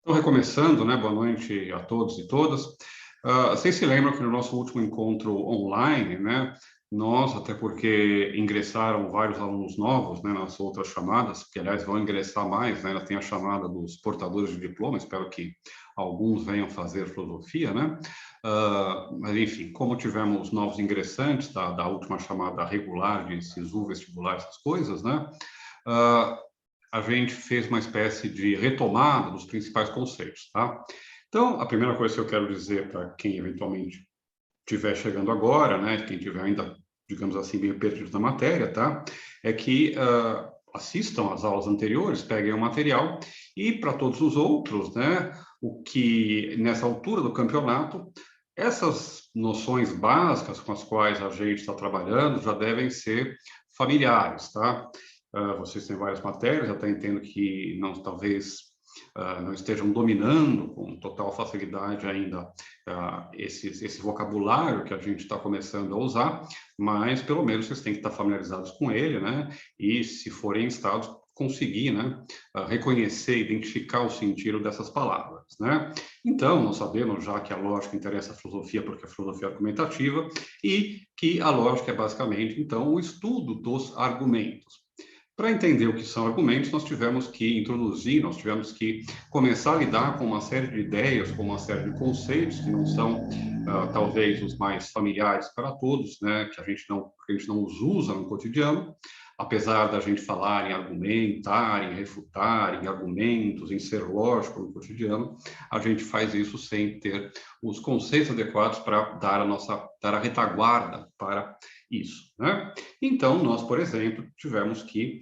Então, recomeçando, né? Boa noite a todos e todas. Vocês se lembram que no nosso último encontro online, né? Nós, até porque ingressaram vários alunos novos, né? Nas outras chamadas, que aliás vão ingressar mais, né? Ainda tem a chamada dos portadores de diploma, espero que alguns venham fazer filosofia, né? Mas, enfim, como tivemos novos ingressantes da última chamada regular de SISU, vestibular, essas coisas, né? A gente fez uma espécie de retomada dos principais conceitos, tá? Então, a primeira coisa que eu quero dizer para quem eventualmente estiver chegando agora, né, quem estiver ainda, digamos assim, meio perdido na matéria, tá? É que assistam às aulas anteriores, peguem o material e para todos os outros, né, o que nessa altura do campeonato, essas noções básicas com as quais a gente está trabalhando já devem ser familiares, tá? Vocês têm várias matérias, até entendo que não, talvez não estejam dominando com total facilidade ainda esse vocabulário que a gente está começando a usar, mas pelo menos vocês têm que estar familiarizados com ele, né? E se forem em estado, conseguir, né? Reconhecer, identificar o sentido dessas palavras, né? Então, nós sabemos já que a lógica interessa a filosofia porque a filosofia é argumentativa e que a lógica é basicamente, então, o estudo dos argumentos. Para entender o que são argumentos, nós tivemos que introduzir, nós tivemos que começar a lidar com uma série de ideias, com uma série de conceitos que não são, talvez, os mais familiares para todos, né? Que a gente não os usa no cotidiano, apesar da gente falar em argumentar, em refutar, em argumentos, em ser lógico no cotidiano, a gente faz isso sem ter os conceitos adequados para dar a retaguarda para isso, né? Então, nós, por exemplo, tivemos que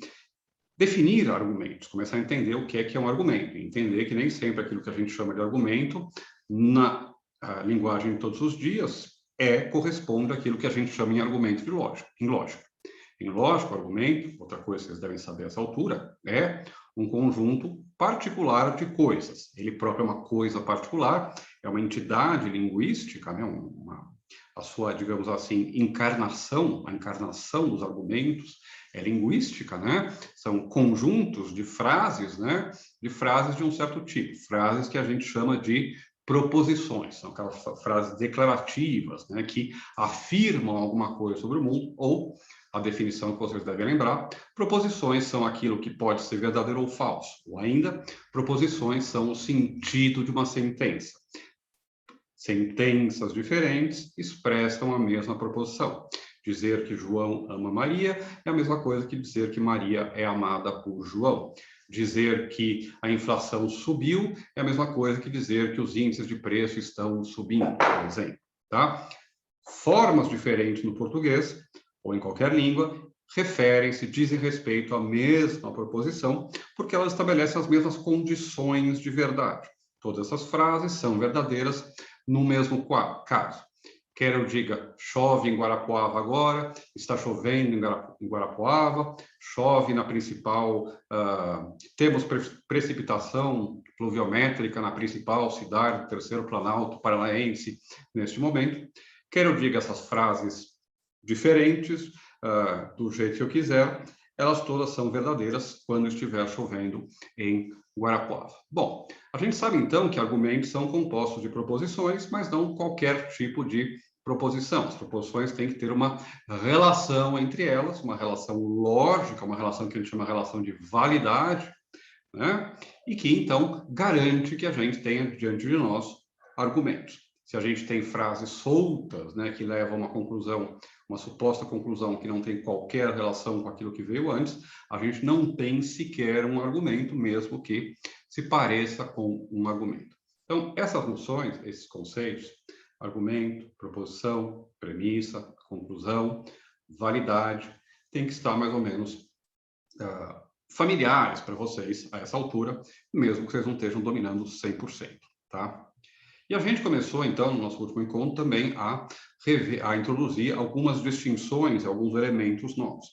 definir argumentos, começar a entender o que é um argumento, entender que nem sempre aquilo que a gente chama de argumento, na linguagem de todos os dias, corresponde àquilo que a gente chama em argumento de lógica, em lógica. Em lógica, o argumento, outra coisa que vocês devem saber a essa altura, é um conjunto particular de coisas. Ele próprio é uma coisa particular, é uma entidade linguística, né? A sua, digamos assim, encarnação, a encarnação dos argumentos é linguística, né? São conjuntos de frases, né? De frases de um certo tipo, frases que a gente chama de proposições, são aquelas frases declarativas, né? Que afirmam alguma coisa sobre o mundo, ou a definição que vocês devem lembrar, proposições são aquilo que pode ser verdadeiro ou falso, ou ainda, proposições são o sentido de uma sentença. Sentenças diferentes expressam a mesma proposição. Dizer que João ama Maria é a mesma coisa que dizer que Maria é amada por João. Dizer que a inflação subiu é a mesma coisa que dizer que os índices de preço estão subindo, por exemplo. Tá? Formas diferentes no português, ou em qualquer língua, referem-se, dizem respeito à mesma proposição, porque elas estabelecem as mesmas condições de verdade. Todas essas frases são verdadeiras no mesmo caso. Quer eu diga, chove em Guarapuava agora, está chovendo em Guarapuava, chove na principal, temos precipitação pluviométrica na principal cidade do Terceiro Planalto Paranaense neste momento. Quer eu diga essas frases diferentes, do jeito que eu quiser, elas todas são verdadeiras quando estiver chovendo em Guarapuava. Bom, a gente sabe então que argumentos são compostos de proposições, mas não qualquer tipo de proposição. As proposições têm que ter uma relação entre elas, uma relação lógica, uma relação que a gente chama de relação de validade, né? E que então garante que a gente tenha diante de nós argumentos. Se a gente tem frases soltas, né, que levam a uma conclusão, uma suposta conclusão que não tem qualquer relação com aquilo que veio antes, a gente não tem sequer um argumento, mesmo que se pareça com um argumento. Então, essas noções, esses conceitos, argumento, proposição, premissa, conclusão, validade, tem que estar mais ou menos familiares para vocês a essa altura, mesmo que vocês não estejam dominando 100%, tá? E a gente começou, então, no nosso último encontro, também a introduzir algumas distinções, alguns elementos novos.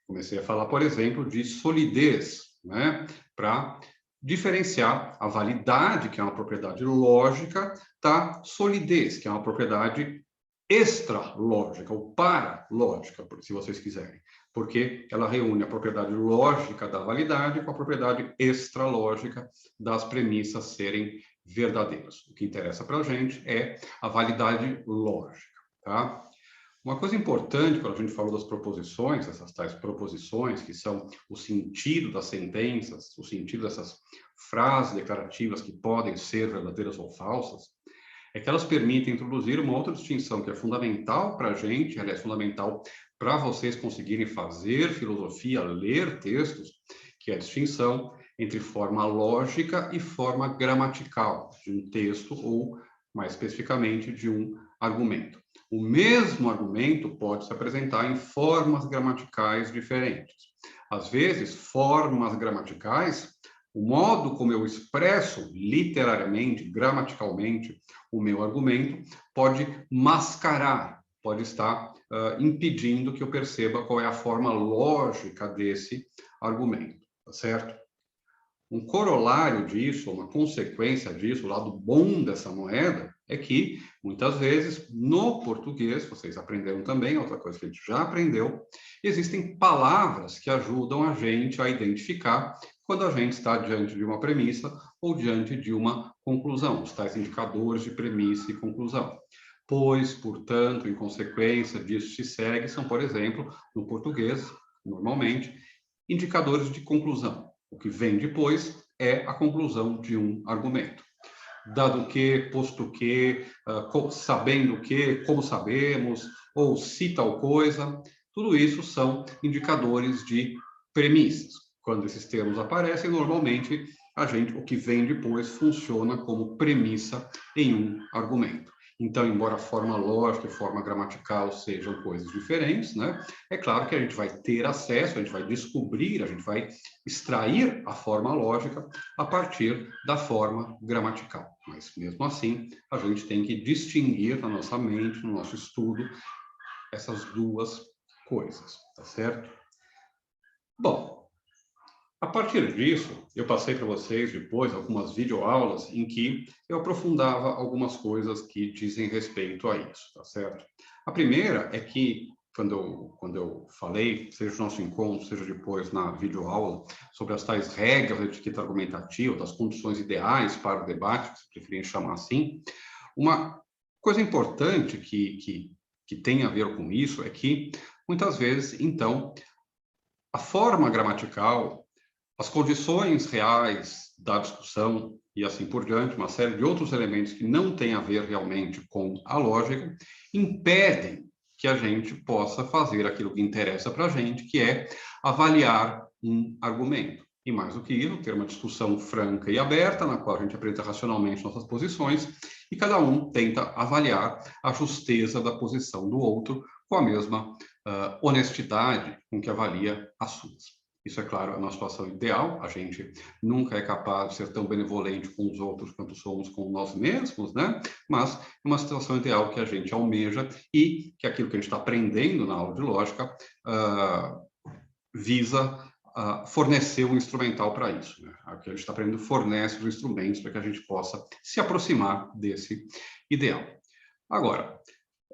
Comecei a falar, por exemplo, de solidez, né? Para diferenciar a validade, que é uma propriedade lógica, da solidez, que é uma propriedade extralógica, ou paralógica, se vocês quiserem. porque ela reúne a propriedade lógica da validade com a propriedade extralógica das premissas serem verdadeiras. O que interessa para a gente é a validade lógica, tá? Uma coisa importante, quando a gente falou das proposições, essas tais proposições, que são o sentido das sentenças, o sentido dessas frases declarativas que podem ser verdadeiras ou falsas, é que elas permitem introduzir uma outra distinção que é fundamental para a gente, aliás, fundamental para vocês conseguirem fazer filosofia, ler textos, que é a distinção entre forma lógica e forma gramatical de um texto ou, mais especificamente, de um argumento. O mesmo argumento pode se apresentar em formas gramaticais diferentes. Às vezes, formas gramaticais, o modo como eu expresso literariamente, gramaticalmente, o meu argumento, pode mascarar, pode estar impedindo que eu perceba qual é a forma lógica desse argumento, tá certo? Um corolário disso, uma consequência disso, o lado bom dessa moeda, é que, muitas vezes, no português, vocês aprenderam também, outra coisa que a gente já aprendeu, existem palavras que ajudam a gente a identificar quando a gente está diante de uma premissa ou diante de uma conclusão, os tais indicadores de premissa e conclusão. Pois, portanto, em consequência disso se segue, são, por exemplo, no português, normalmente, indicadores de conclusão. O que vem depois é a conclusão de um argumento. Dado que, posto que, sabendo que, como sabemos, ou se tal coisa, tudo isso são indicadores de premissas. Quando esses termos aparecem, normalmente, o que vem depois funciona como premissa em um argumento. Então, embora a forma lógica e forma gramatical sejam coisas diferentes, né? É claro que a gente vai ter acesso, a gente vai descobrir, a gente vai extrair a forma lógica a partir da forma gramatical. Mas, mesmo assim, a gente tem que distinguir na nossa mente, no nosso estudo, essas duas coisas, tá certo? Bom, a partir disso, eu passei para vocês depois algumas videoaulas em que eu aprofundava algumas coisas que dizem respeito a isso, tá certo? A primeira é que, quando eu falei, seja no nosso encontro, seja depois na videoaula, sobre as tais regras da etiqueta argumentativa, das condições ideais para o debate, se preferirem chamar assim, uma coisa importante que tem a ver com isso é que, muitas vezes, então, a forma gramatical, as condições reais da discussão e assim por diante, uma série de outros elementos que não têm a ver realmente com a lógica, impedem que a gente possa fazer aquilo que interessa para a gente, que é avaliar um argumento. E mais do que isso, ter uma discussão franca e aberta, na qual a gente apresenta racionalmente nossas posições, e cada um tenta avaliar a justeza da posição do outro com a mesma honestidade com que avalia as suas. Isso, é claro, é uma situação ideal, a gente nunca é capaz de ser tão benevolente com os outros quanto somos com nós mesmos, né? Mas é uma situação ideal que a gente almeja e que aquilo que a gente está aprendendo na aula de lógica visa fornecer um instrumental para isso, né? O que a gente está aprendendo fornece os instrumentos para que a gente possa se aproximar desse ideal. Agora,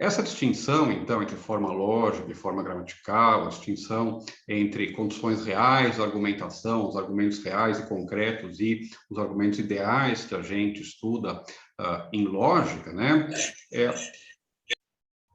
essa distinção, então, entre forma lógica e forma gramatical, a distinção entre condições reais da argumentação, os argumentos reais e concretos e os argumentos ideais que a gente estuda em lógica, né?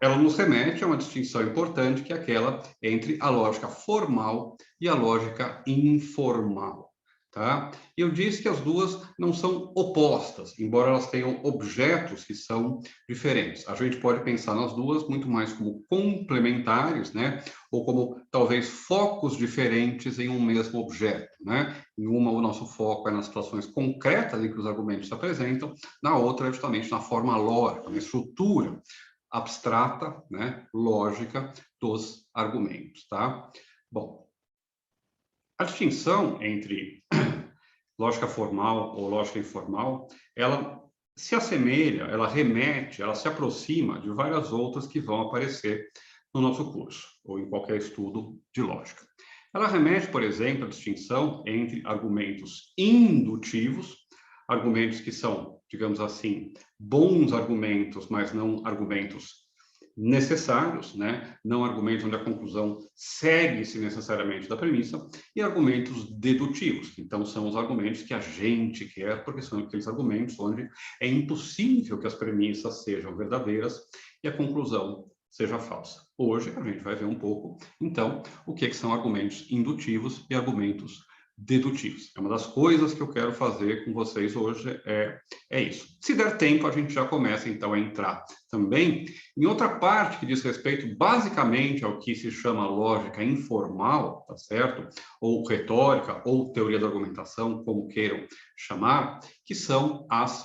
Ela nos remete a uma distinção importante, que é aquela entre a lógica formal e a lógica informal. Tá? Eu disse que as duas não são opostas, embora elas tenham objetos que são diferentes. A gente pode pensar nas duas muito mais como complementares, né? Ou como talvez focos diferentes em um mesmo objeto, né? Em uma, o nosso foco é nas situações concretas em que os argumentos se apresentam, na outra, justamente na forma lógica, na estrutura abstrata, né? Lógica dos argumentos, tá? Bom, a distinção entre lógica formal ou lógica informal, ela se assemelha, ela remete, ela se aproxima de várias outras que vão aparecer no nosso curso, ou em qualquer estudo de lógica. Ela remete, por exemplo, à distinção entre argumentos indutivos, argumentos que são, digamos assim, bons argumentos, mas não argumentos necessários, né? Não argumentos onde a conclusão segue-se necessariamente da premissa, e argumentos dedutivos. Então, são os argumentos que a gente quer, porque são aqueles argumentos onde é impossível que as premissas sejam verdadeiras e a conclusão seja falsa. Hoje, a gente vai ver um pouco, então, o que são argumentos indutivos e argumentos dedutivos. É uma das coisas que eu quero fazer com vocês hoje, é isso. Se der tempo, a gente já começa, então, a entrar também em outra parte que diz respeito, basicamente, ao que se chama lógica informal, tá certo? Ou retórica, ou teoria da argumentação, como queiram chamar, que são as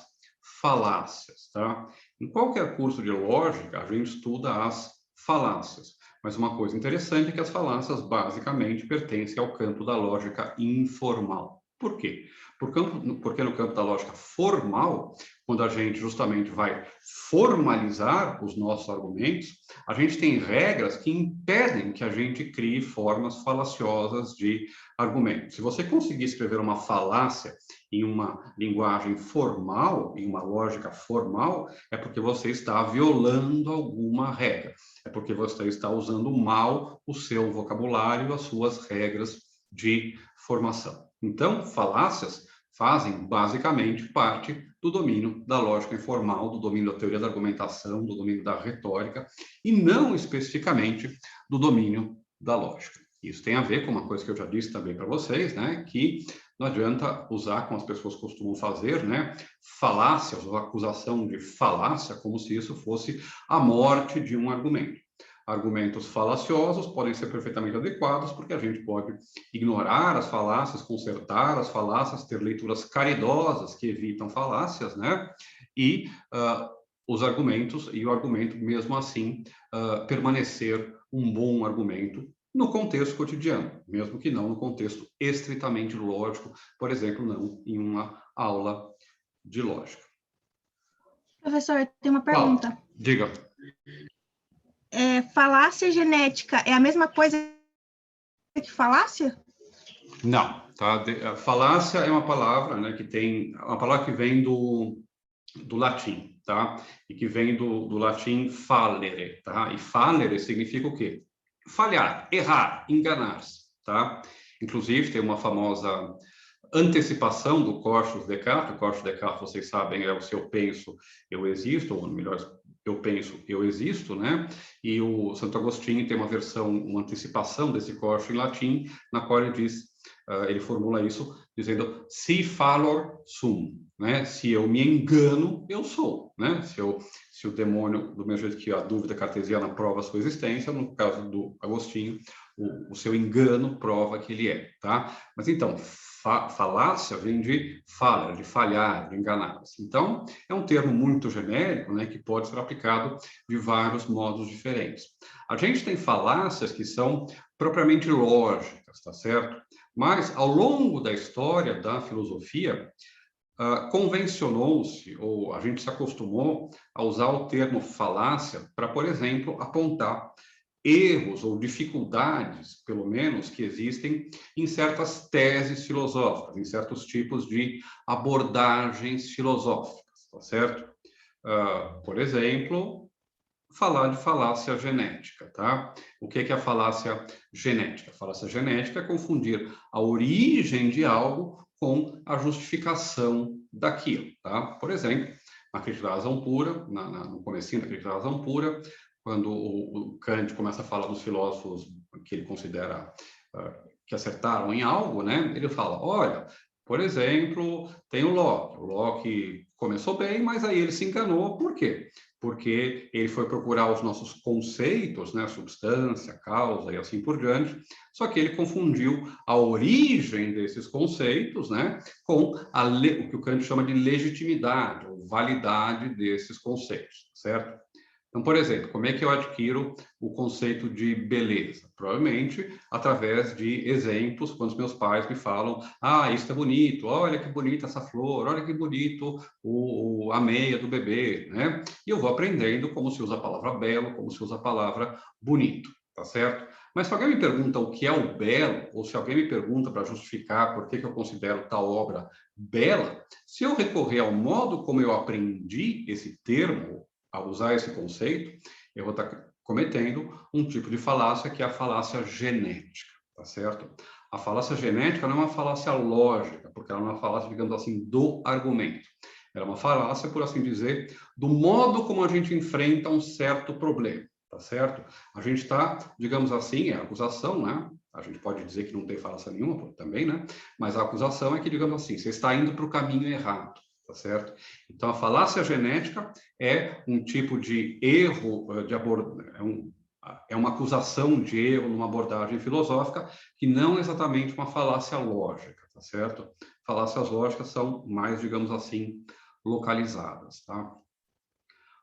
falácias, tá? Em qualquer curso de lógica, a gente estuda as falácias. Mas uma coisa interessante é que as falácias basicamente pertencem ao campo da lógica informal. Por quê? Porque no campo da lógica formal, quando a gente justamente vai formalizar os nossos argumentos, a gente tem regras que impedem que a gente crie formas falaciosas de argumento. Se você conseguir escrever uma falácia em uma linguagem formal, em uma lógica formal, é porque você está violando alguma regra. É porque você está usando mal o seu vocabulário, as suas regras de formação. Então, falácias fazem basicamente parte do domínio da lógica informal, do domínio da teoria da argumentação, do domínio da retórica, e não especificamente do domínio da lógica. Isso tem a ver com uma coisa que eu já disse também para vocês, né, que não adianta usar, como as pessoas costumam fazer, né, falácias ou acusação de falácia, como se isso fosse a morte de um argumento. Argumentos falaciosos podem ser perfeitamente adequados, porque a gente pode ignorar as falácias, consertar as falácias, ter leituras caridosas que evitam falácias, né? E os argumentos, e o argumento, mesmo assim, permanecer um bom argumento no contexto cotidiano, mesmo que não no contexto estritamente lógico, por exemplo, não em uma aula de lógica. Professor, tem uma pergunta. Fala, diga. Falácia genética é a mesma coisa que falácia? Não, tá? Falácia é uma palavra, né, que tem uma palavra que vem do latim, tá? E que vem do latim fallere, tá? E fallere significa o quê? Falhar, errar, enganar-se, tá? Inclusive tem uma famosa antecipação do Corchus Descartes. O Corchus Descartes, vocês sabem, é o se eu penso, eu existo, ou melhor, eu penso, eu existo, né? E o Santo Agostinho tem uma versão, uma antecipação desse Corchus em latim, na qual ele diz, ele formula isso dizendo si fallor sum, né? Se eu me engano, eu sou, né? Se o demônio, do mesmo jeito que a dúvida cartesiana prova a sua existência, no caso do Agostinho, o seu engano prova que ele é, tá? Mas então, falácia vem de falha, de falhar, de enganar-se. Então, é um termo muito genérico, né, que pode ser aplicado de vários modos diferentes. A gente tem falácias que são propriamente lógicas, tá certo? Mas, ao longo da história da filosofia, convencionou-se, ou a gente se acostumou a usar o termo falácia para, por exemplo, apontar erros ou dificuldades, pelo menos, que existem em certas teses filosóficas, em certos tipos de abordagens filosóficas, tá certo? Por exemplo, falar de falácia genética, tá? O que é a falácia genética? A falácia genética é confundir a origem de algo com a justificação daquilo, tá? Por exemplo, na crítica da razão pura, no comecinho da crítica da razão pura, quando o Kant começa a falar dos filósofos que ele considera que acertaram em algo, né? Ele fala, olha, por exemplo, tem o Locke. O Locke começou bem, mas aí ele se enganou. Por quê? Porque ele foi procurar os nossos conceitos, né? Substância, causa e assim por diante, só que ele confundiu a origem desses conceitos, né? Com o que o Kant chama de legitimidade, ou validade desses conceitos, certo? Então, por exemplo, como é que eu adquiro o conceito de beleza? Provavelmente através de exemplos, quando os meus pais me falam, isso é bonito, olha que bonita essa flor, olha que bonito a meia do bebê, né? E eu vou aprendendo como se usa a palavra belo, como se usa a palavra bonito, tá certo? Mas se alguém me pergunta o que é o belo, ou se alguém me pergunta para justificar por que eu considero tal obra bela, se eu recorrer ao modo como eu aprendi esse termo, a usar esse conceito, eu vou estar cometendo um tipo de falácia que é a falácia genética, tá certo? A falácia genética não é uma falácia lógica, porque ela é uma falácia, digamos assim, do argumento. Ela é uma falácia, por assim dizer, do modo como a gente enfrenta um certo problema, tá certo? A gente está, digamos assim, é acusação, né? A gente pode dizer que não tem falácia nenhuma também, né? Mas a acusação é que, digamos assim, você está indo para o caminho errado, tá certo? Então, a falácia genética é um tipo de erro de abordagem, é uma acusação de erro numa abordagem filosófica que não é exatamente uma falácia lógica, tá certo? Falácias lógicas são mais, digamos assim, localizadas, tá?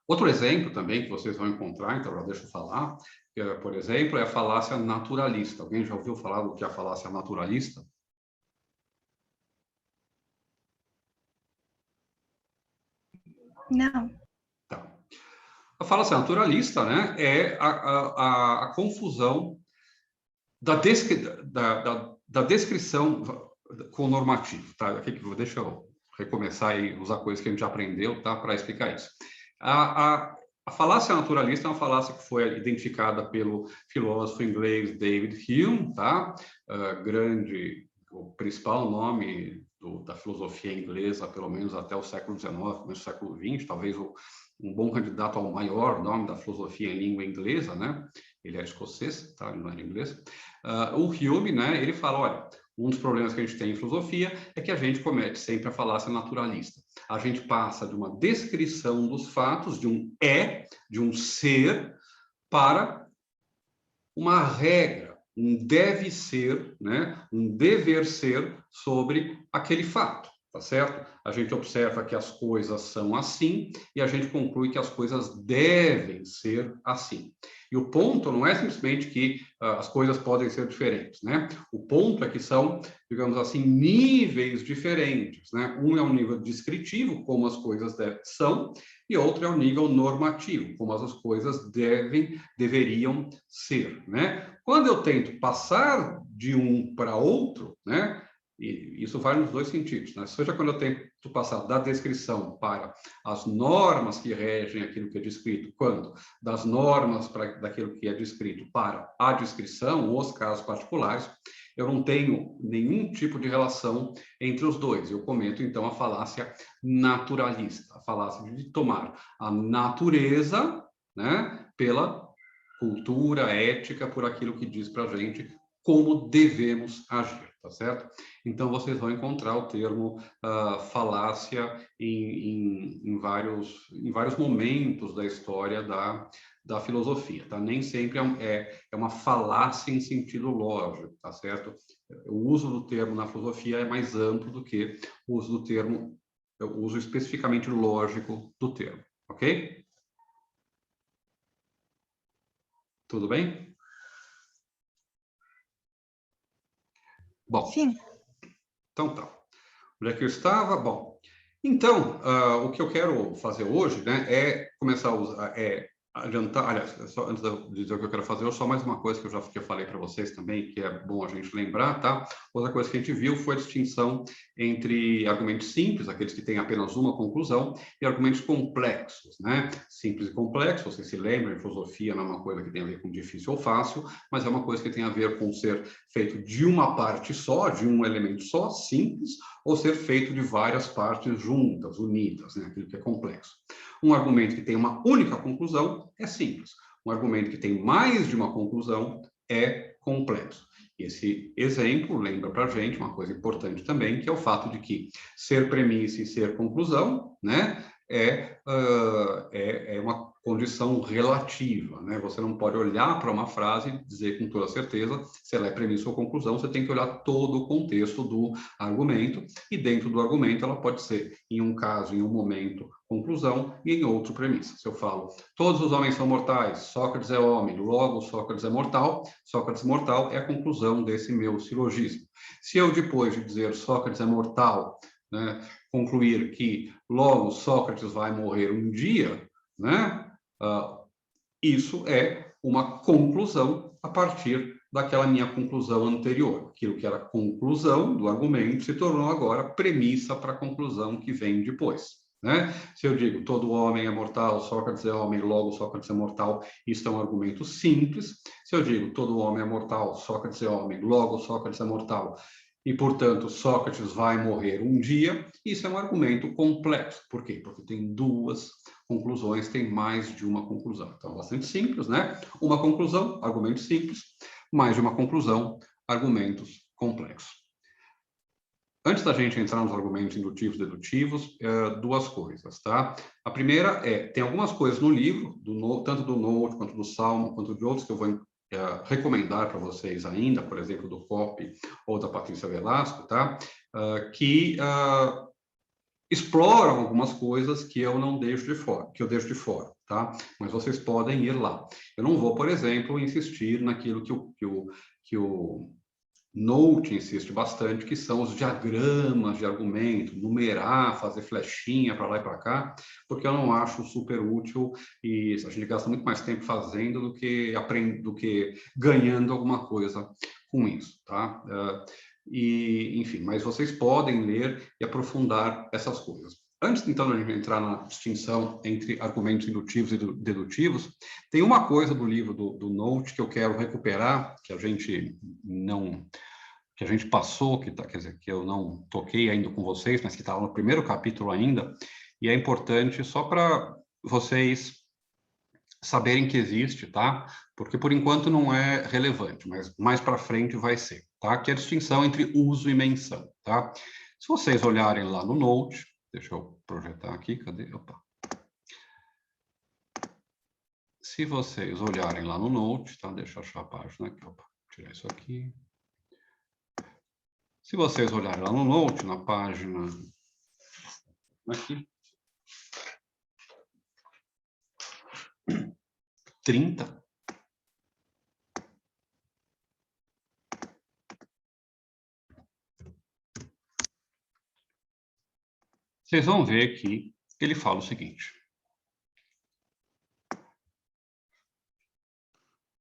Outro exemplo também que vocês vão encontrar, então já deixa eu falar, que, por exemplo, é a falácia naturalista. Alguém já ouviu falar do que é a falácia naturalista? Não. Tá. A falácia naturalista, né, é a confusão da descrição com o normativo, tá? Aqui, deixa eu recomeçar e usar coisas que a gente já aprendeu, tá? Para explicar isso. A falácia naturalista é uma falácia que foi identificada pelo filósofo inglês David Hume, tá? O principal nome da filosofia inglesa, pelo menos até o século XIX, começo do século XX, talvez um bom candidato ao maior nome da filosofia em língua inglesa, né? Ele é escocês, tá? Ele não é inglês. O Hume, né? Ele fala, olha, um dos problemas que a gente tem em filosofia é que a gente comete sempre a falácia naturalista. A gente passa de uma descrição dos fatos, de um ser, para uma regra, um deve ser, né? Um dever ser sobre aquele fato, tá certo? A gente observa que as coisas são assim e a gente conclui que as coisas devem ser assim. E o ponto não é simplesmente que as coisas podem ser diferentes, né? O ponto é que são, digamos assim, níveis diferentes, né? Um é o nível descritivo, como as coisas são, e outro é o nível normativo, como as coisas deveriam ser, né? Quando eu tento passar de um para outro, né? E isso vale nos dois sentidos, né? Seja quando eu tento passar da descrição para as normas que regem aquilo que é descrito, quando das normas daquilo que é descrito para a descrição, os casos particulares, eu não tenho nenhum tipo de relação entre os dois. Eu cometo, então, a falácia naturalista, a falácia de tomar a natureza, né, pela cultura, ética, por aquilo que diz para a gente como devemos agir, tá certo? Então, vocês vão encontrar o termo falácia em vários momentos da história da filosofia, tá? Nem sempre é uma falácia em sentido lógico, tá certo? O uso do termo na filosofia é mais amplo do que o uso do termo, o uso especificamente lógico do termo, ok? Tudo bem? Bom. Sim. Então tá. Onde é que eu estava? Bom, então, o que eu quero fazer hoje, né, é começar a usar, adiantar, aliás, só antes de dizer o que eu quero fazer, só mais uma coisa que eu falei para vocês também, que é bom a gente lembrar, tá? Outra coisa que a gente viu foi a distinção entre argumentos simples, aqueles que têm apenas uma conclusão, e argumentos complexos, né? Simples e complexo, vocês se lembram, em filosofia não é uma coisa que tem a ver com difícil ou fácil, mas é uma coisa que tem a ver com ser feito de uma parte só, de um elemento só, simples, ou ser feito de várias partes juntas, unidas, né? Aquilo que é complexo. Um argumento que tem uma única conclusão é simples. Um argumento que tem mais de uma conclusão é complexo. Esse exemplo lembra para a gente uma coisa importante também, que é o fato de que ser premissa e ser conclusão, né, é uma condição relativa, né? Você não pode olhar para uma frase e dizer com toda certeza se ela é premissa ou conclusão, você tem que olhar todo o contexto do argumento, e dentro do argumento ela pode ser, em um caso, em um momento, conclusão, e em outro, premissa. Se eu falo, todos os homens são mortais, Sócrates é homem, logo Sócrates é mortal, Sócrates mortal é a conclusão desse meu silogismo. Se eu, depois de dizer Sócrates é mortal, né, concluir que logo Sócrates vai morrer um dia, né, isso é uma conclusão a partir daquela minha conclusão anterior. Aquilo que era conclusão do argumento se tornou agora premissa para a conclusão que vem depois, né? Se eu digo todo homem é mortal, Sócrates é homem, logo Sócrates é mortal, isso é um argumento simples. Se eu digo todo homem é mortal, Sócrates é homem, logo Sócrates é mortal, e, portanto, Sócrates vai morrer um dia, isso é um argumento complexo. Por quê? Porque tem duas conclusões, tem mais de uma conclusão. Então, bastante simples, né? Uma conclusão, argumento simples, mais de uma conclusão, argumentos complexos. Antes da gente entrar nos argumentos indutivos e dedutivos, duas coisas, tá? A primeira tem algumas coisas no livro, tanto do Note, quanto do Salmo, quanto de outros que eu vou recomendar para vocês ainda, por exemplo, do Copy ou da Patrícia Velasco, tá? Que exploram algumas coisas que eu não deixo de fora, tá? Mas vocês podem ir lá. Eu não vou, por exemplo, insistir naquilo que o Note insiste bastante, que são os diagramas de argumento, numerar, fazer flechinha para lá e para cá, porque eu não acho super útil e a gente gasta muito mais tempo fazendo do que ganhando alguma coisa com isso, tá? Enfim, mas vocês podem ler e aprofundar essas coisas. Antes, então, de a gente entrar na distinção entre argumentos indutivos e dedutivos, tem uma coisa do livro do Note que eu quero recuperar, que a gente passou, quer dizer, que eu não toquei ainda com vocês, mas que estava no primeiro capítulo ainda, e é importante só para vocês saberem que existe, tá? Porque por enquanto não é relevante, mas mais para frente vai ser, tá? Que é a distinção entre uso e menção, tá? Se vocês olharem lá no Note, deixa eu projetar aqui, cadê? Opa. Se vocês olharem lá no Note, tá? Deixa eu achar a página aqui, opa, tirar isso aqui. Se vocês olharem lá no Note, na página aqui, 30, vocês vão ver que ele fala o seguinte: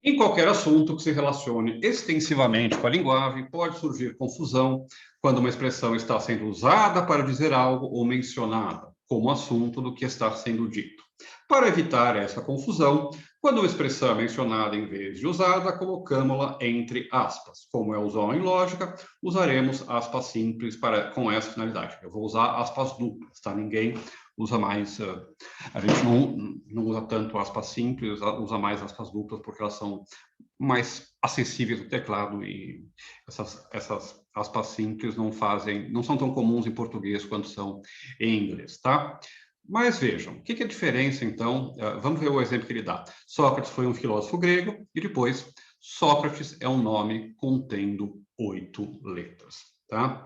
em qualquer assunto que se relacione extensivamente com a linguagem, pode surgir confusão quando uma expressão está sendo usada para dizer algo ou mencionada como assunto do que está sendo dito. Para evitar essa confusão, quando uma expressão é mencionada em vez de usada, colocamos-la entre aspas. Como é usual em lógica, usaremos aspas simples com essa finalidade. Eu vou usar aspas duplas, tá? Ninguém usa mais, a gente não usa tanto aspas simples, usa mais aspas duplas, porque elas são mais acessíveis no teclado e essas aspas simples não são tão comuns em português quanto são em inglês, tá? Mas vejam, o que é a diferença, então? Vamos ver o exemplo que ele dá. Sócrates foi um filósofo grego e depois, Sócrates é um nome contendo 8 letras, tá?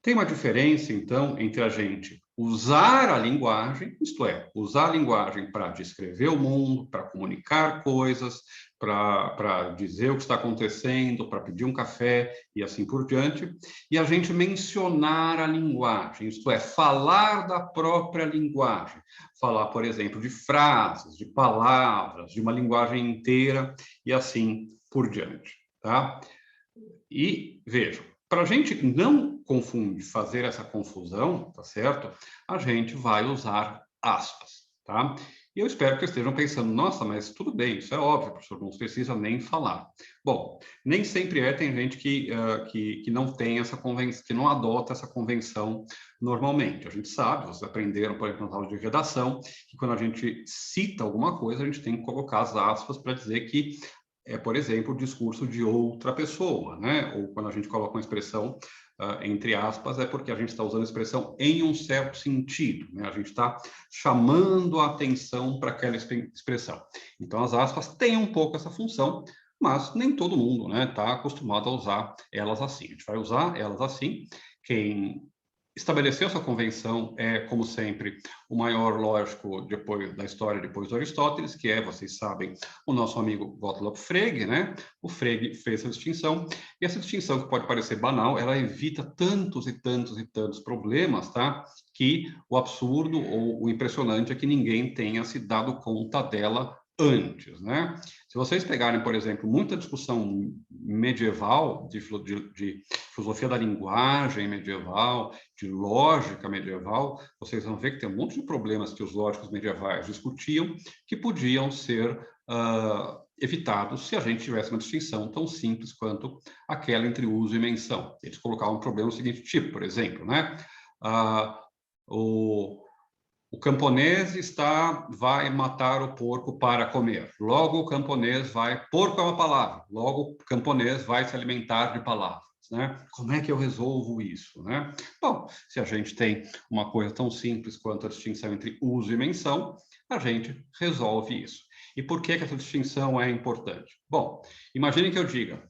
Tem uma diferença, então, entre a gente usar a linguagem, isto é, usar a linguagem para descrever o mundo, para comunicar coisas, para dizer o que está acontecendo, para pedir um café e assim por diante, e a gente mencionar a linguagem, isto é, falar da própria linguagem, falar, por exemplo, de frases, de palavras, de uma linguagem inteira e assim por diante, tá? E vejam, para a gente não fazer essa confusão, tá certo? A gente vai usar aspas, tá? E eu espero que estejam pensando, nossa, mas tudo bem, isso é óbvio, professor, não precisa nem falar. Bom, nem sempre tem gente que não tem essa convenção, que não adota essa convenção normalmente. A gente sabe, vocês aprenderam, por exemplo, na aula de redação, que quando a gente cita alguma coisa, a gente tem que colocar as aspas para dizer que por exemplo, o discurso de outra pessoa, né? Ou quando a gente coloca uma expressão entre aspas, é porque a gente está usando a expressão em um certo sentido, né? A gente está chamando a atenção para aquela expressão. Então, as aspas têm um pouco essa função, mas nem todo mundo, né, está acostumado a usar elas assim. A gente vai usar elas assim. Quem estabeleceu essa convenção como sempre, o maior lógico da história depois do Aristóteles, que vocês sabem, o nosso amigo Gottlob Frege, né? O Frege fez essa distinção, e essa distinção, que pode parecer banal, ela evita tantos e tantos e tantos problemas, tá? Que o absurdo ou o impressionante é que ninguém tenha se dado conta dela antes, né? Se vocês pegarem, por exemplo, muita discussão medieval, de filosofia da linguagem medieval, de lógica medieval, vocês vão ver que tem um monte de problemas que os lógicos medievais discutiam que podiam ser evitados se a gente tivesse uma distinção tão simples quanto aquela entre uso e menção. Eles colocavam um problema do seguinte tipo, por exemplo, né? O camponês vai matar o porco para comer. Logo, o camponês porco é uma palavra. Logo, o camponês vai se alimentar de palavras, né? Como é que eu resolvo isso, né? Bom, se a gente tem uma coisa tão simples quanto a distinção entre uso e menção, a gente resolve isso. E por que essa distinção é importante? Bom, imagine que eu diga,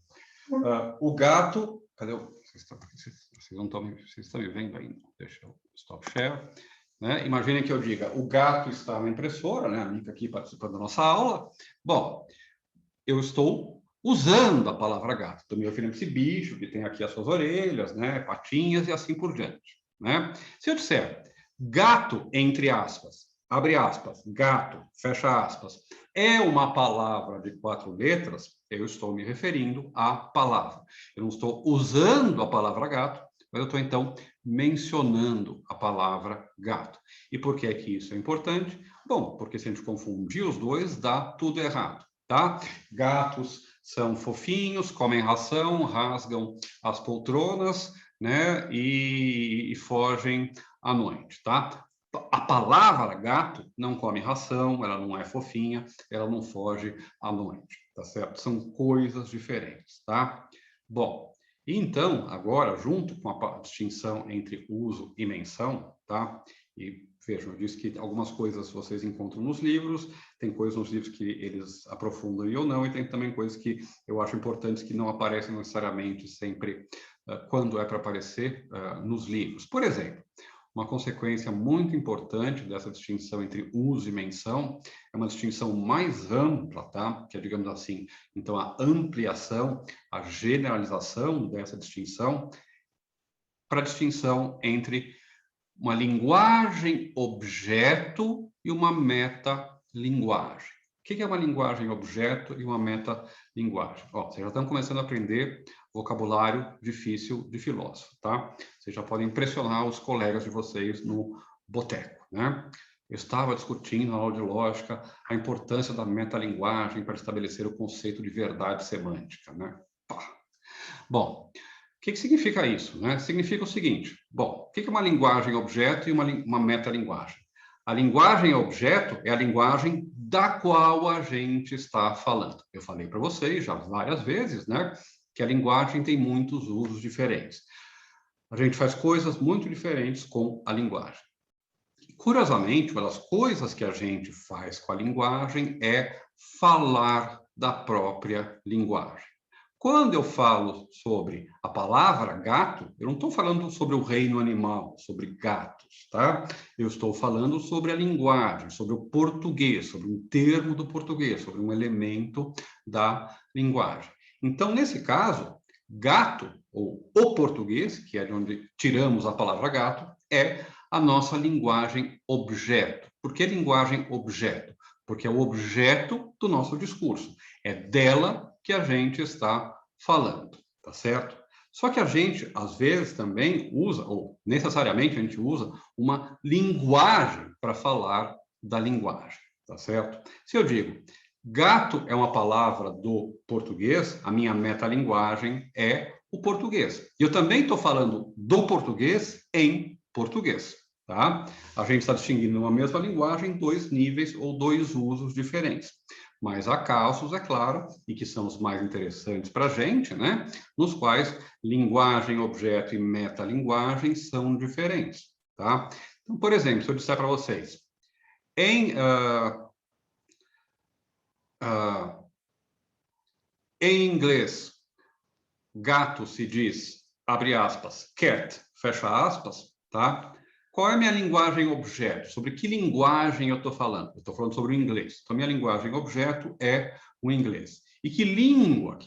o gato... Cadê o... Vocês estão me vendo ainda? Deixa eu stop share. Né? Imaginem que eu diga, o gato está na impressora, né? A Mica aqui participando da nossa aula. Bom, eu estou usando a palavra gato. Estou me referindo a esse bicho que tem aqui as suas orelhas, né? Patinhas e assim por diante. Né? Se eu disser gato, entre aspas, abre aspas, gato, fecha aspas, é uma palavra de 4 letras, eu estou me referindo à palavra. Eu não estou usando a palavra gato, mas eu estou, então, mencionando a palavra gato. E por que é que isso é importante? Bom, porque se a gente confundir os dois, dá tudo errado, tá? Gatos são fofinhos, comem ração, rasgam as poltronas, né? E fogem à noite, tá? A palavra gato não come ração, ela não é fofinha, ela não foge à noite, tá certo? São coisas diferentes, tá? Bom, então, agora, junto com a distinção entre uso e menção, tá? E vejam, eu disse que algumas coisas vocês encontram nos livros, tem coisas nos livros que eles aprofundam ou não, e tem também coisas que eu acho importantes que não aparecem necessariamente sempre quando é para aparecer nos livros. Por exemplo, uma consequência muito importante dessa distinção entre uso e menção é uma distinção mais ampla, tá? Que é, digamos assim, então a ampliação, a generalização dessa distinção para a distinção entre uma linguagem objeto e uma metalinguagem. O que é uma linguagem objeto e uma metalinguagem? Vocês já estão começando a aprender vocabulário difícil de filósofo, tá? Vocês já podem impressionar os colegas de vocês no boteco, né? Eu estava discutindo na aula de lógica a importância da metalinguagem para estabelecer o conceito de verdade semântica, né? Bom, o que significa isso, né? Significa o seguinte, bom, o que é uma linguagem objeto e uma metalinguagem? A linguagem objeto é a linguagem da qual a gente está falando. Eu falei para vocês já várias vezes, né, que a linguagem tem muitos usos diferentes. A gente faz coisas muito diferentes com a linguagem. E, curiosamente, uma das coisas que a gente faz com a linguagem é falar da própria linguagem. Quando eu falo sobre a palavra gato, eu não estou falando sobre o reino animal, sobre gatos, tá? Eu estou falando sobre a linguagem, sobre o português, sobre um termo do português, sobre um elemento da linguagem. Então, nesse caso, gato, ou o português, que é de onde tiramos a palavra gato, é a nossa linguagem objeto. Por que linguagem objeto? Porque é o objeto do nosso discurso. É dela que a gente está falando, tá certo? Só que a gente, às vezes, também usa, ou necessariamente a gente usa, uma linguagem para falar da linguagem, tá certo? Se eu digo, gato é uma palavra do português, a minha metalinguagem é o português. E eu também estou falando do português em português, tá? A gente está distinguindo uma mesma linguagem, 2 níveis ou 2 usos diferentes. Mas há casos, é claro, e que são os mais interessantes para a gente, né? Nos quais linguagem, objeto e metalinguagem são diferentes, tá? Então, por exemplo, se eu disser para vocês, em inglês, gato se diz, abre aspas, cat, fecha aspas, tá? Qual é a minha linguagem objeto? Sobre que linguagem eu estou falando? Eu estou falando sobre o inglês. Então, minha linguagem objeto é o inglês. E que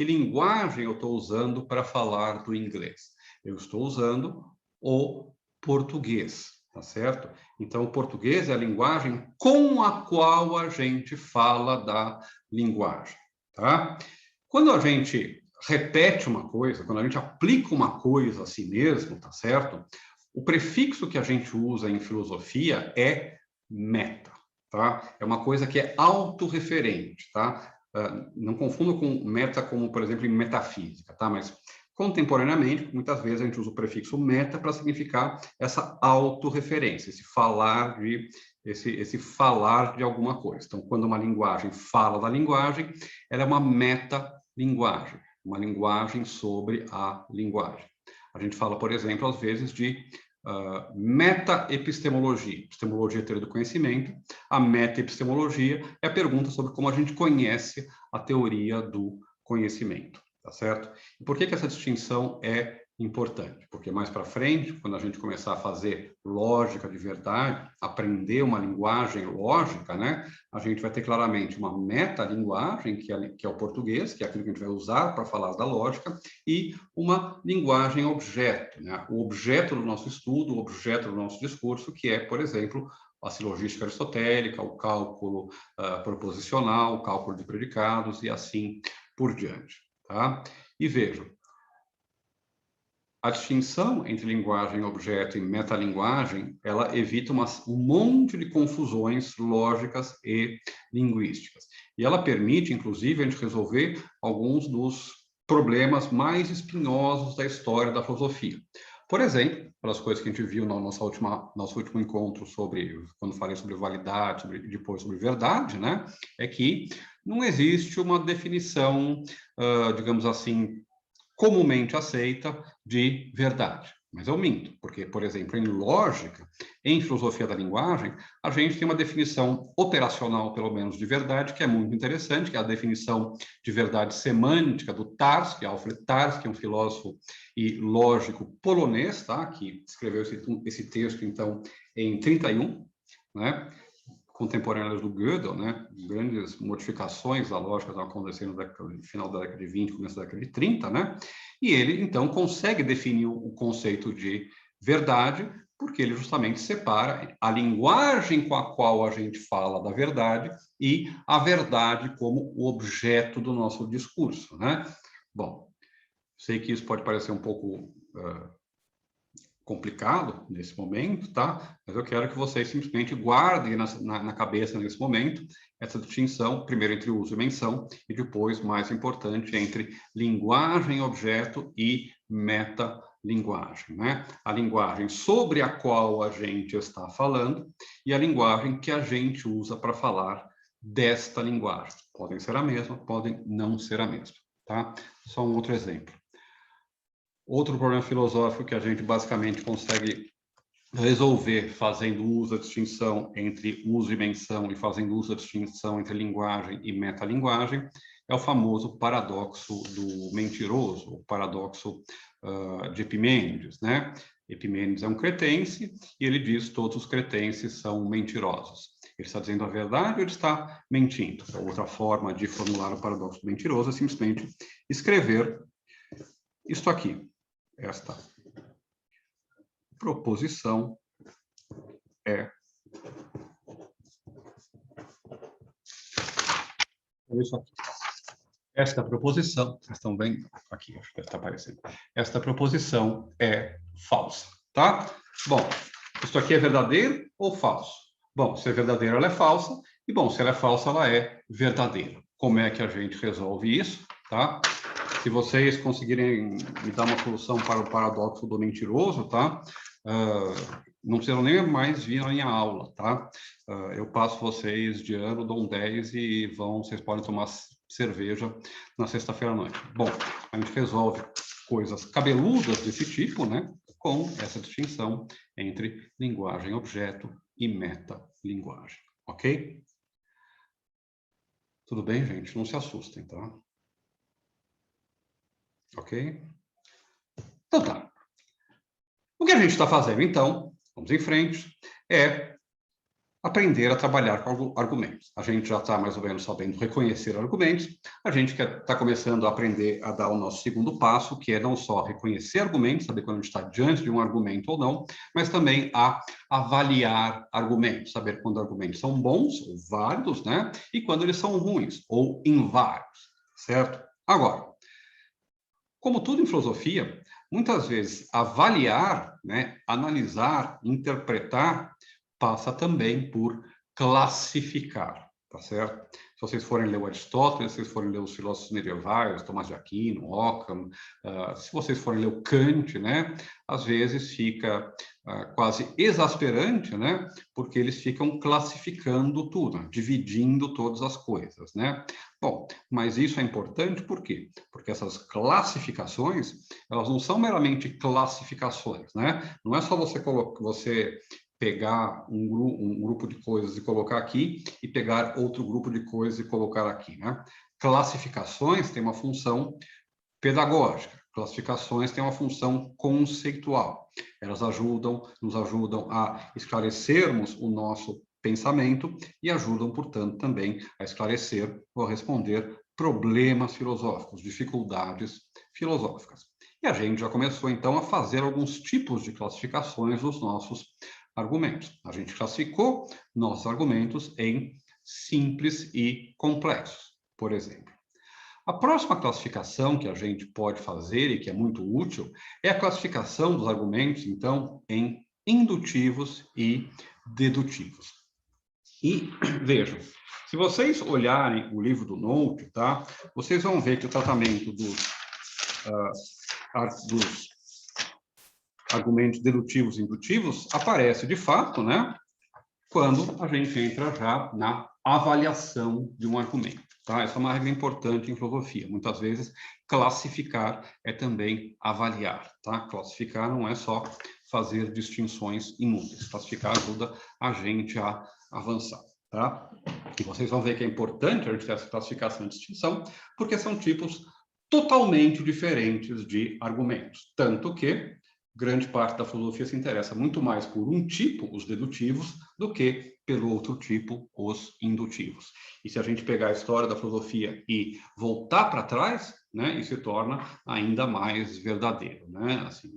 linguagem eu estou usando para falar do inglês? Eu estou usando o português, tá certo? Então, o português é a linguagem com a qual a gente fala da linguagem, tá? Quando a gente repete uma coisa, quando a gente aplica uma coisa a si mesmo, tá certo? O prefixo que a gente usa em filosofia é meta, tá? É uma coisa que é autorreferente, tá? Não confunda com meta como, por exemplo, em metafísica, tá? Mas contemporaneamente, muitas vezes a gente usa o prefixo meta para significar essa autorreferência, esse falar de alguma coisa. Então, quando uma linguagem fala da linguagem, ela é uma metalinguagem, uma linguagem sobre a linguagem. A gente fala, por exemplo, às vezes de meta-epistemologia, epistemologia é teoria do conhecimento. A meta-epistemologia é a pergunta sobre como a gente conhece a teoria do conhecimento, tá certo? E por que essa distinção é importante? Porque mais para frente, quando a gente começar a fazer lógica de verdade, aprender uma linguagem lógica, né, a gente vai ter claramente uma metalinguagem, que é o português, que é aquilo que a gente vai usar para falar da lógica, e uma linguagem objeto, né? O objeto do nosso estudo, o objeto do nosso discurso, que é, por exemplo, a silogística aristotélica, o cálculo proposicional, o cálculo de predicados e assim por diante, tá? E vejam, a distinção entre linguagem objeto e metalinguagem, ela evita um monte de confusões lógicas e linguísticas. E ela permite, inclusive, a gente resolver alguns dos problemas mais espinhosos da história da filosofia. Por exemplo, pelas coisas que a gente viu no nosso último encontro quando falei sobre validade, depois sobre verdade, né? É que não existe uma definição, digamos assim, comumente aceita de verdade. Mas eu minto, porque, por exemplo, em lógica, em filosofia da linguagem, a gente tem uma definição operacional, pelo menos, de verdade, que é muito interessante, que é a definição de verdade semântica do Tarski, Alfred Tarski, um filósofo e lógico polonês, tá? Que escreveu esse texto, então, em 31, né? Contemporâneas do Gödel, né? Grandes modificações da lógica estão acontecendo no final da década de 20, começo da década de 30, né? E ele, então, consegue definir o conceito de verdade, porque ele justamente separa a linguagem com a qual a gente fala da verdade e a verdade como o objeto do nosso discurso, né? Bom, sei que isso pode parecer um pouco complicado nesse momento, tá? Mas eu quero que vocês simplesmente guardem na cabeça nesse momento essa distinção, primeiro entre uso e menção, e depois, mais importante, entre linguagem objeto e metalinguagem, né? A linguagem sobre a qual a gente está falando e a linguagem que a gente usa para falar desta linguagem. Podem ser a mesma, podem não ser a mesma, tá? Só um outro exemplo. Outro problema filosófico que a gente basicamente consegue resolver fazendo uso da distinção entre uso e menção e fazendo uso da distinção entre linguagem e metalinguagem é o famoso paradoxo do mentiroso, o paradoxo de Epimênides, né? Epimênides é um cretense e ele diz que todos os cretenses são mentirosos. Ele está dizendo a verdade ou ele está mentindo? A outra forma de formular o paradoxo do mentiroso é simplesmente escrever isto aqui. Esta proposição é isso aqui. Esta proposição, vocês estão vendo aqui, acho que está aparecendo. Esta proposição é falsa, tá? Bom, isso aqui é verdadeiro ou falso? Bom, se é verdadeiro, ela é falsa. E, bom, se ela é falsa, ela é verdadeira. Como é que a gente resolve isso, tá? Se vocês conseguirem me dar uma solução para o paradoxo do mentiroso, tá? Não precisam nem mais vir na minha aula, tá? Eu passo vocês de ano, dou um 10 e vocês podem tomar cerveja na sexta-feira à noite. Bom, a gente resolve coisas cabeludas desse tipo, né? Com essa distinção entre linguagem objeto e metalinguagem, ok? Tudo bem, gente? Não se assustem, tá? Ok? Então tá. O que a gente está fazendo, então, vamos em frente, é aprender a trabalhar com argumentos. A gente já está mais ou menos sabendo reconhecer argumentos, a gente está começando a aprender a dar o nosso segundo passo, que é não só reconhecer argumentos, saber quando a gente está diante de um argumento ou não, mas também a avaliar argumentos, saber quando argumentos são bons ou válidos, né? E quando eles são ruins ou inválidos, certo? Agora, como tudo em filosofia, muitas vezes avaliar, né, analisar, interpretar, passa também por classificar, tá certo? Se vocês forem ler o Aristóteles, se vocês forem ler os filósofos medievais, Tomás de Aquino, Occam, se vocês forem ler o Kant, né, às vezes fica quase exasperante, né, porque eles ficam classificando tudo, né, dividindo todas as coisas, né? Bom, mas isso é importante por quê? Porque essas classificações, elas não são meramente classificações, né? Não é só você pegar um grupo de coisas e colocar aqui e pegar outro grupo de coisas e colocar aqui, né? Classificações têm uma função pedagógica, classificações têm uma função conceitual. Elas nos ajudam a esclarecermos o nosso pensamento e ajudam, portanto, também a esclarecer ou a responder problemas filosóficos, dificuldades filosóficas. E a gente já começou, então, a fazer alguns tipos de classificações dos nossos argumentos. A gente classificou nossos argumentos em simples e complexos, por exemplo. A próxima classificação que a gente pode fazer e que é muito útil é a classificação dos argumentos, então, em indutivos e dedutivos. E vejam, se vocês olharem o livro do Note, tá, vocês vão ver que o tratamento dos argumentos dedutivos e indutivos aparece de fato, né, quando a gente entra já na avaliação de um argumento. Tá? Essa é uma regra importante em filosofia. Muitas vezes, classificar é também avaliar. Tá? Classificar não é só fazer distinções inúteis. Classificar ajuda a gente a avançar. Tá? E vocês vão ver que é importante a gente ter essa classificação e distinção, porque são tipos totalmente diferentes de argumentos. Tanto que grande parte da filosofia se interessa muito mais por um tipo, os dedutivos, do que pelo outro tipo, os indutivos. E se a gente pegar a história da filosofia e voltar para trás, né, isso se torna ainda mais verdadeiro, né? Assim,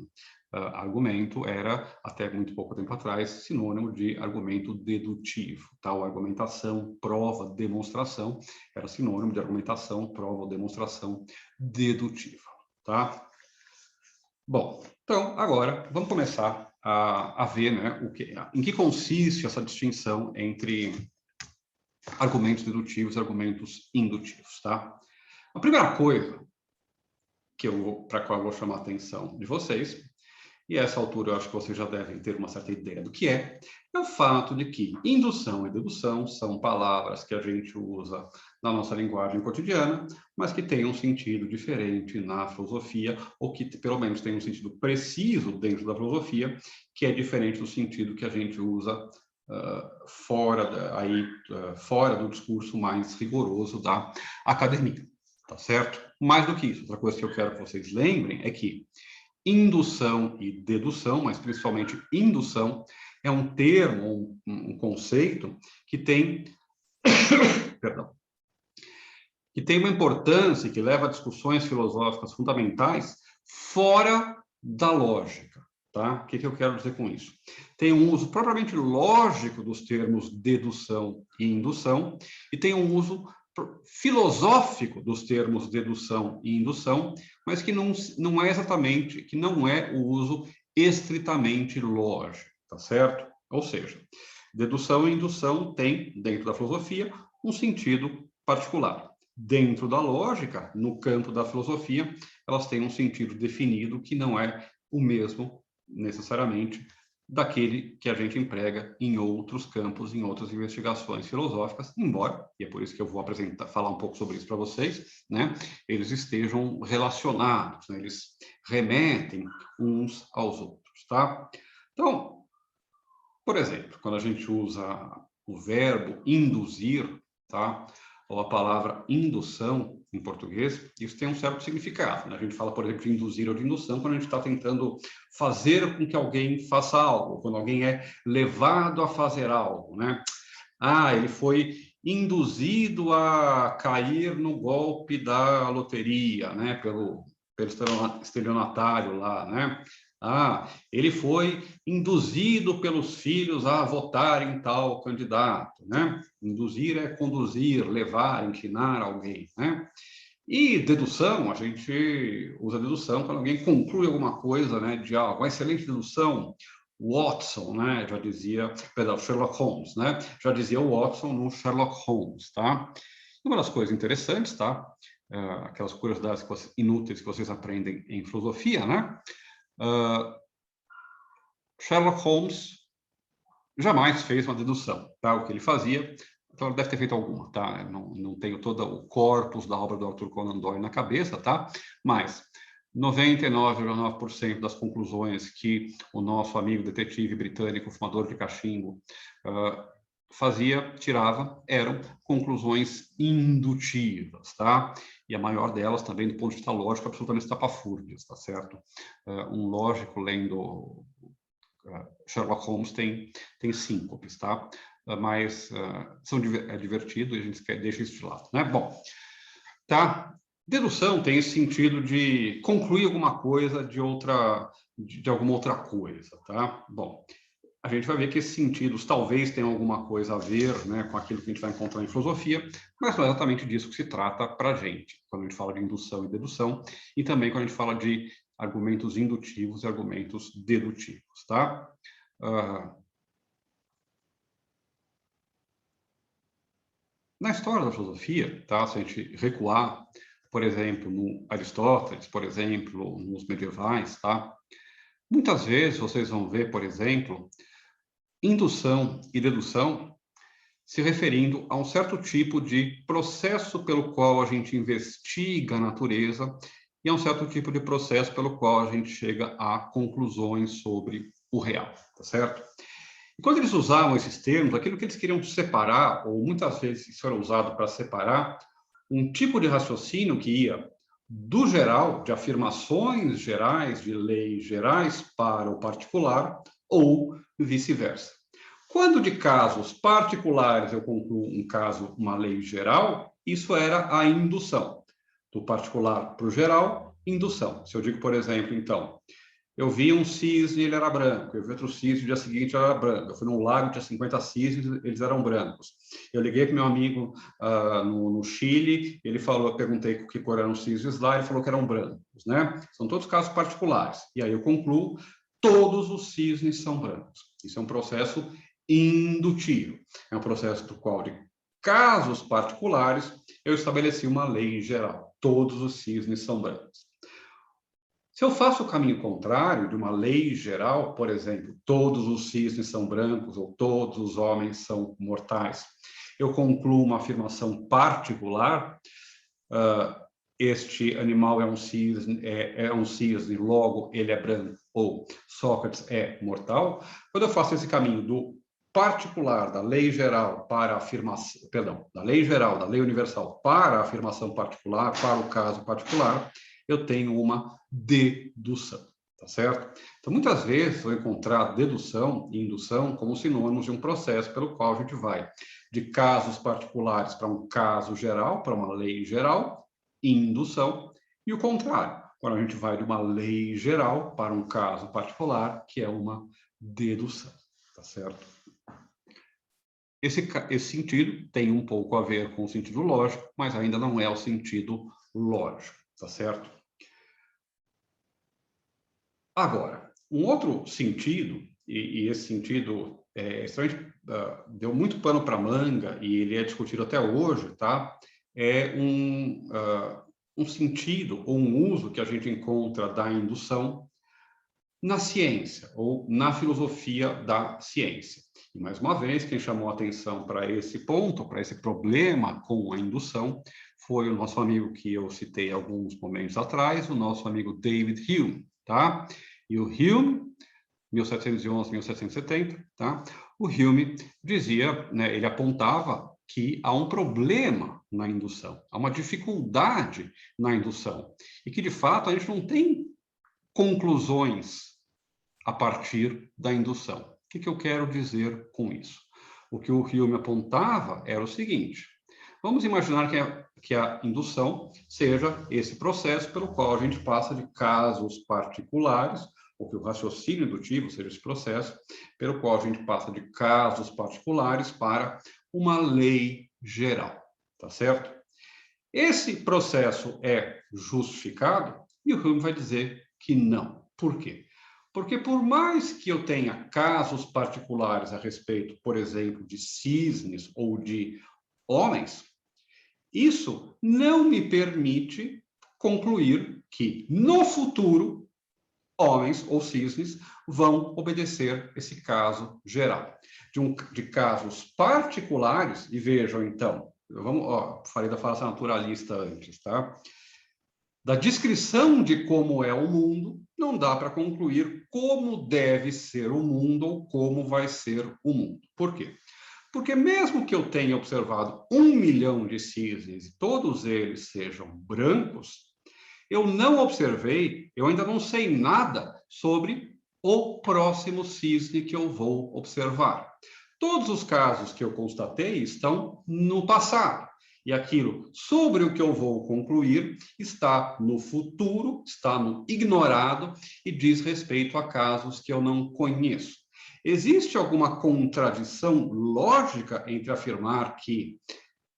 argumento era, até muito pouco tempo atrás, sinônimo de argumento dedutivo. Tal argumentação, prova, demonstração, era sinônimo de argumentação, prova, demonstração dedutiva. Tá? Bom, então, agora, vamos começar a ver, né, em que consiste essa distinção entre argumentos dedutivos e argumentos indutivos, tá? A primeira coisa para a qual eu vou chamar a atenção de vocês, e a essa altura eu acho que vocês já devem ter uma certa ideia do que é o fato de que indução e dedução são palavras que a gente usa na nossa linguagem cotidiana, mas que têm um sentido diferente na filosofia, ou que pelo menos tem um sentido preciso dentro da filosofia, que é diferente do sentido que a gente usa fora do discurso mais rigoroso da academia, tá certo? Mais do que isso, outra coisa que eu quero que vocês lembrem é que indução e dedução, mas principalmente indução, é um termo, um conceito que tem, perdão, que tem uma importância e que leva a discussões filosóficas fundamentais fora da lógica. Tá? O que eu quero dizer com isso? Tem um uso propriamente lógico dos termos dedução e indução, e tem um uso filosófico dos termos dedução e indução, mas que não é exatamente, que não é o uso estritamente lógico, tá certo? Ou seja, dedução e indução têm, dentro da filosofia, um sentido particular. Dentro da lógica, no campo da filosofia, elas têm um sentido definido que não é o mesmo, necessariamente, daquele que a gente emprega em outros campos, em outras investigações filosóficas, embora, e é por isso que eu vou falar um pouco sobre isso para vocês, né, eles estejam relacionados, né, eles remetem uns aos outros, tá? Então, por exemplo, quando a gente usa o verbo induzir, tá, ou a palavra indução, em português, isso tem um certo significado, né? A gente fala, por exemplo, de induzir ou de indução, quando a gente está tentando fazer com que alguém faça algo, quando alguém é levado a fazer algo, né? Ah, ele foi induzido a cair no golpe da loteria, né? Pelo estelionatário lá, né? Ah, ele foi induzido pelos filhos a votar em tal candidato, né? Induzir é conduzir, levar, inclinar alguém, né? E dedução, a gente usa dedução quando alguém conclui alguma coisa, né? De algo. Uma excelente dedução, Watson, né? Já dizia, perdão, Sherlock Holmes, né? Já dizia o Watson no Sherlock Holmes, tá? Uma das coisas interessantes, tá? Aquelas curiosidades inúteis que vocês aprendem em filosofia, né? Sherlock Holmes jamais fez uma dedução, tá? O que ele fazia, então deve ter feito alguma, tá? Não tenho todo o corpus da obra do Arthur Conan Doyle na cabeça, tá? Mas 99,9% das conclusões que o nosso amigo detetive britânico, fumador de cachimbo, tirava, eram conclusões indutivas, tá? E a maior delas também, do ponto de vista lógico, absolutamente estapafúrdias, tá certo? Um lógico lendo Sherlock Holmes tem síncopes, tá? Mas é divertido e a gente deixa isso de lado, né? Bom, tá? Dedução tem esse sentido de concluir alguma coisa de alguma outra coisa, tá? Bom, a gente vai ver que esses sentidos talvez tenham alguma coisa a ver, né, com aquilo que a gente vai encontrar em filosofia, mas não é exatamente disso que se trata para a gente, quando a gente fala de indução e dedução, e também quando a gente fala de argumentos indutivos e argumentos dedutivos, tá? Na história da filosofia, tá? Se a gente recuar, por exemplo, no Aristóteles, por exemplo, nos medievais, tá? Muitas vezes vocês vão ver, por exemplo, indução e dedução se referindo a um certo tipo de processo pelo qual a gente investiga a natureza e a um certo tipo de processo pelo qual a gente chega a conclusões sobre o real, tá certo? E quando eles usavam esses termos, aquilo que eles queriam separar, ou muitas vezes isso era usado para separar, um tipo de raciocínio que ia do geral, de afirmações gerais, de leis gerais, para o particular, ou vice-versa. Quando de casos particulares eu concluo um caso, uma lei geral, isso era a indução. Do particular para o geral, indução. Se eu digo, por exemplo, então, eu vi um cisne, ele era branco. Eu vi outro cisne, no dia seguinte era branco. Eu fui num lago, tinha 50 cisnes, eles eram brancos. Eu liguei para meu amigo no Chile, ele falou, eu perguntei que cor eram os cisnes lá, ele falou que eram brancos, né? São todos casos particulares. E aí eu concluo, todos os cisnes são brancos. Isso é um processo indutivo. É um processo do qual, de casos particulares, eu estabeleci uma lei geral. Todos os cisnes são brancos. Se eu faço o caminho contrário de uma lei geral, por exemplo, todos os cisnes são brancos ou todos os homens são mortais, eu concluo uma afirmação particular, este animal é um cisne, logo ele é branco, ou Sócrates é mortal. Quando eu faço esse caminho do particular, da lei geral para a afirmação, perdão, da lei geral, da lei universal para a afirmação particular, para o caso particular, eu tenho uma dedução, tá certo? Então, muitas vezes vou encontrar dedução e indução como sinônimos de um processo pelo qual a gente vai de casos particulares para um caso geral, para uma lei geral, indução, e o contrário, quando a gente vai de uma lei geral para um caso particular, que é uma dedução, tá certo? Esse sentido tem um pouco a ver com o sentido lógico, mas ainda não é o sentido lógico, tá certo? Agora, um outro sentido, e esse sentido deu muito pano para manga, e ele é discutido até hoje, tá? É um sentido ou um uso que a gente encontra da indução na ciência, ou na filosofia da ciência. E, mais uma vez, quem chamou a atenção para esse ponto, para esse problema com a indução, foi o nosso amigo que eu citei alguns momentos atrás, o nosso amigo David Hume, tá? E o Hume, 1711, 1770, tá? O Hume dizia, né, ele apontava que há um problema na indução, há uma dificuldade na indução, e que, de fato, a gente não tem conclusões a partir da indução. O que eu quero dizer com isso? O que o Hume apontava era o seguinte: vamos imaginar que a indução seja esse processo pelo qual a gente passa de casos particulares, ou que o raciocínio indutivo seja esse processo pelo qual a gente passa de casos particulares para uma lei geral, tá certo? Esse processo é justificado e o Hume vai dizer que não. Por quê? Porque por mais que eu tenha casos particulares a respeito, por exemplo, de cisnes ou de homens, isso não me permite concluir que, no futuro, homens ou cisnes vão obedecer esse caso geral. De casos particulares, e vejam então, falei da falação naturalista antes, tá? Da descrição de como é o mundo, não dá para concluir como deve ser o mundo ou como vai ser o mundo. Por quê? Porque mesmo que eu tenha observado 1 milhão de cisnes e todos eles sejam brancos, eu não observei, eu ainda não sei nada sobre o próximo cisne que eu vou observar. Todos os casos que eu constatei estão no passado. E aquilo sobre o que eu vou concluir está no futuro, está no ignorado e diz respeito a casos que eu não conheço. Existe alguma contradição lógica entre afirmar que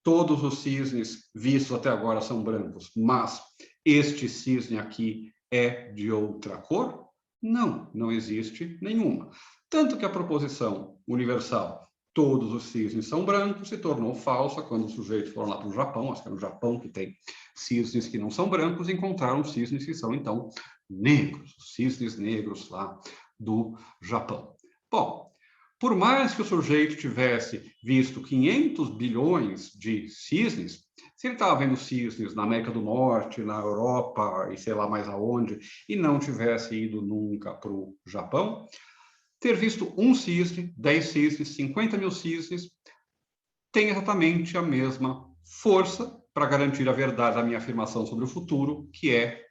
todos os cisnes vistos até agora são brancos, mas este cisne aqui é de outra cor? Não, não existe nenhuma. Tanto que a proposição universal, todos os cisnes são brancos, se tornou falsa quando os sujeitos foram lá para o Japão, acho que é no Japão que tem cisnes que não são brancos, encontraram cisnes que são, então, negros, cisnes negros lá do Japão. Bom, por mais que o sujeito tivesse visto 500 bilhões de cisnes, se ele estava vendo cisnes na América do Norte, na Europa e sei lá mais aonde, e não tivesse ido nunca para o Japão, ter visto um cisne, 10 cisnes, 50 mil cisnes, tem exatamente a mesma força para garantir a verdade da minha afirmação sobre o futuro, que é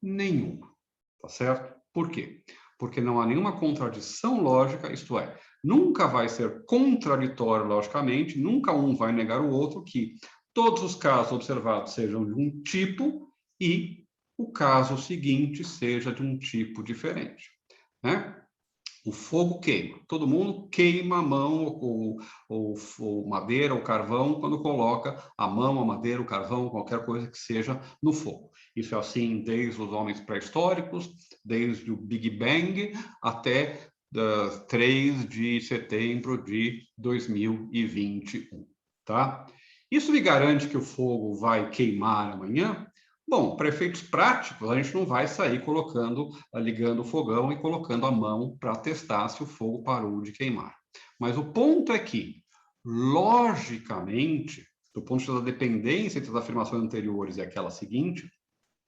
nenhuma. Tá certo? Por quê? Porque não há nenhuma contradição lógica, isto é, nunca vai ser contraditório logicamente, nunca um vai negar o outro, que todos os casos observados sejam de um tipo e o caso seguinte seja de um tipo diferente, né? O fogo queima. Todo mundo queima a mão, ou madeira, ou carvão, quando coloca a mão, a madeira, o carvão, qualquer coisa que seja no fogo. Isso é assim desde os homens pré-históricos, desde o Big Bang até 3 de setembro de 2021, tá? Isso me garante que o fogo vai queimar amanhã? Bom, para efeitos práticos, a gente não vai sair ligando o fogão e colocando a mão para testar se o fogo parou de queimar. Mas o ponto é que, logicamente, do ponto de vista da dependência entre as afirmações anteriores e aquela seguinte,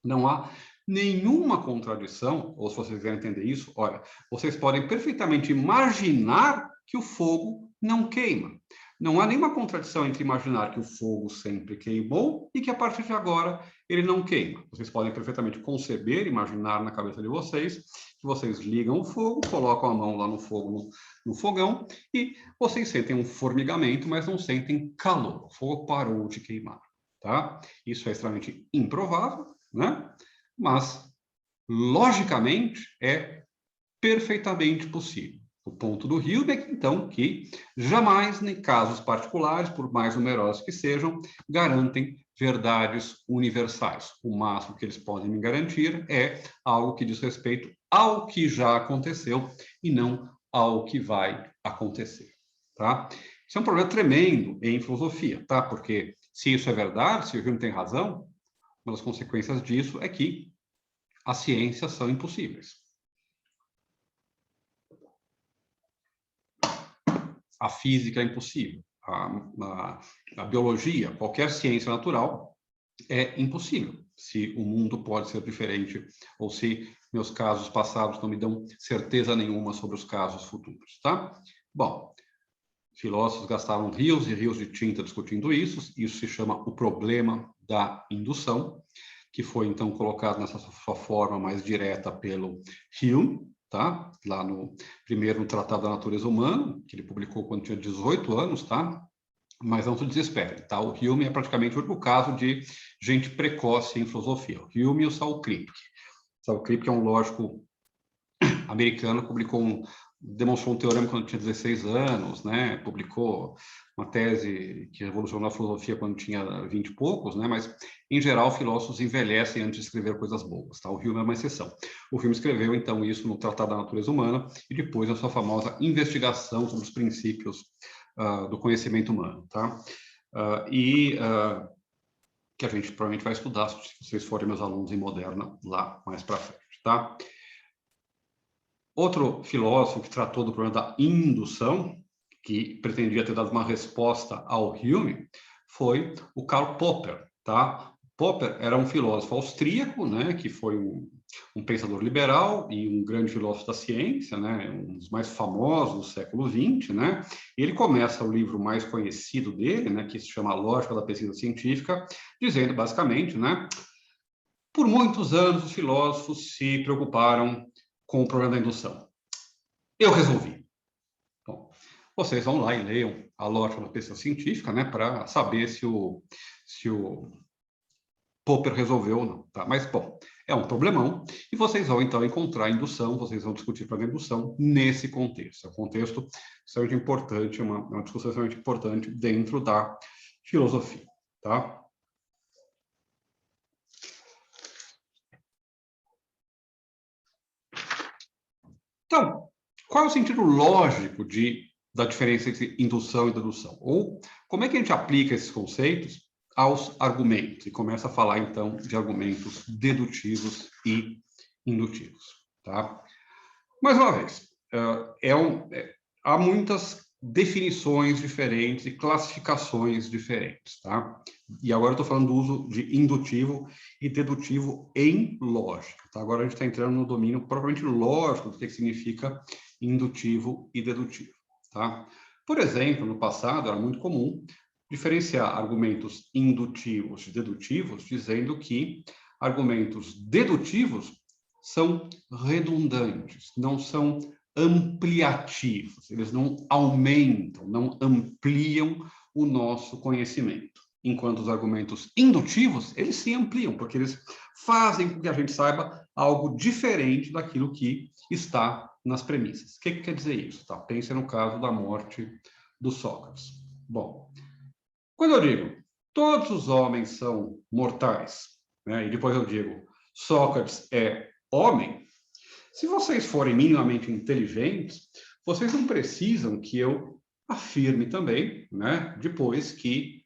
não há nenhuma contradição, ou se vocês quiserem entender isso, olha, vocês podem perfeitamente imaginar que o fogo não queima. Não há nenhuma contradição entre imaginar que o fogo sempre queimou e que a partir de agora ele não queima. Vocês podem perfeitamente conceber, imaginar na cabeça de vocês, que vocês ligam o fogo, colocam a mão lá no fogo, no fogão, e vocês sentem um formigamento, mas não sentem calor. O fogo parou de queimar, tá? Isso é extremamente improvável, né? Mas, logicamente, é perfeitamente possível. O ponto do Hume é, então, que jamais, em casos particulares, por mais numerosos que sejam, garantem verdades universais. O máximo que eles podem me garantir é algo que diz respeito ao que já aconteceu e não ao que vai acontecer, tá? Isso é um problema tremendo em filosofia, tá? Porque se isso é verdade, se o Hume tem razão, uma das consequências disso é que as ciências são impossíveis. A física é impossível, a biologia, qualquer ciência natural é impossível, se o mundo pode ser diferente ou se meus casos passados não me dão certeza nenhuma sobre os casos futuros, tá? Bom, filósofos gastaram rios e rios de tinta discutindo isso se chama o problema da indução, que foi, então, colocado nessa sua forma mais direta pelo Hume, tá? Lá primeiro no Tratado da Natureza Humana, que ele publicou quando tinha 18 anos, tá? Mas não se desespere, tá? O Hume é praticamente o único caso de gente precoce em filosofia. O Hume e o Saul Kripke. Saul Kripke é um lógico americano, demonstrou um teorema quando tinha 16 anos, né? Publicou uma tese que revolucionou a filosofia quando tinha 20 e poucos, né? Mas, em geral, filósofos envelhecem antes de escrever coisas boas, tá? O Hume é uma exceção. O Hume escreveu, então, isso no Tratado da Natureza Humana e depois a sua famosa investigação sobre os princípios do conhecimento humano, tá? Que a gente provavelmente vai estudar, se vocês forem meus alunos em Moderna, lá mais para frente, tá? Outro filósofo que tratou do problema da indução, que pretendia ter dado uma resposta ao Hume, foi o Karl Popper, tá? Popper era um filósofo austríaco, né, que foi um pensador liberal e um grande filósofo da ciência, né, um dos mais famosos do século XX, né? E ele começa o livro mais conhecido dele, né, que se chama A Lógica da Pesquisa Científica, dizendo basicamente, né, por muitos anos os filósofos se preocuparam com o problema da indução. Eu resolvi. Bom, vocês vão lá e leiam A Lógica da Pesquisa Científica, né, para saber se o Popper resolveu ou não, tá? Mas, bom, é um problemão, e vocês vão, então, encontrar indução, vocês vão discutir para a indução nesse contexto. É um contexto extremamente importante, uma discussão extremamente importante dentro da filosofia, tá? Então, qual é o sentido lógico da diferença entre indução e dedução? Ou como é que a gente aplica esses conceitos aos argumentos? E começa a falar, então, de argumentos dedutivos e indutivos, tá? Mais uma vez, há muitas definições diferentes e classificações diferentes, tá? E agora eu estou falando do uso de indutivo e dedutivo em lógica, tá? Agora a gente está entrando no domínio propriamente lógico do que significa indutivo e dedutivo, tá? Por exemplo, no passado era muito comum diferenciar argumentos indutivos e dedutivos, dizendo que argumentos dedutivos são redundantes, não são ampliativos, eles não aumentam, não ampliam o nosso conhecimento. Enquanto os argumentos indutivos, eles se ampliam, porque eles fazem com que a gente saiba algo diferente daquilo que está nas premissas. O que quer dizer isso? Tá? Pense no caso da morte do Sócrates. Bom, quando eu digo todos os homens são mortais, né, e depois eu digo Sócrates é homem, se vocês forem minimamente inteligentes, vocês não precisam que eu afirme também, né, depois que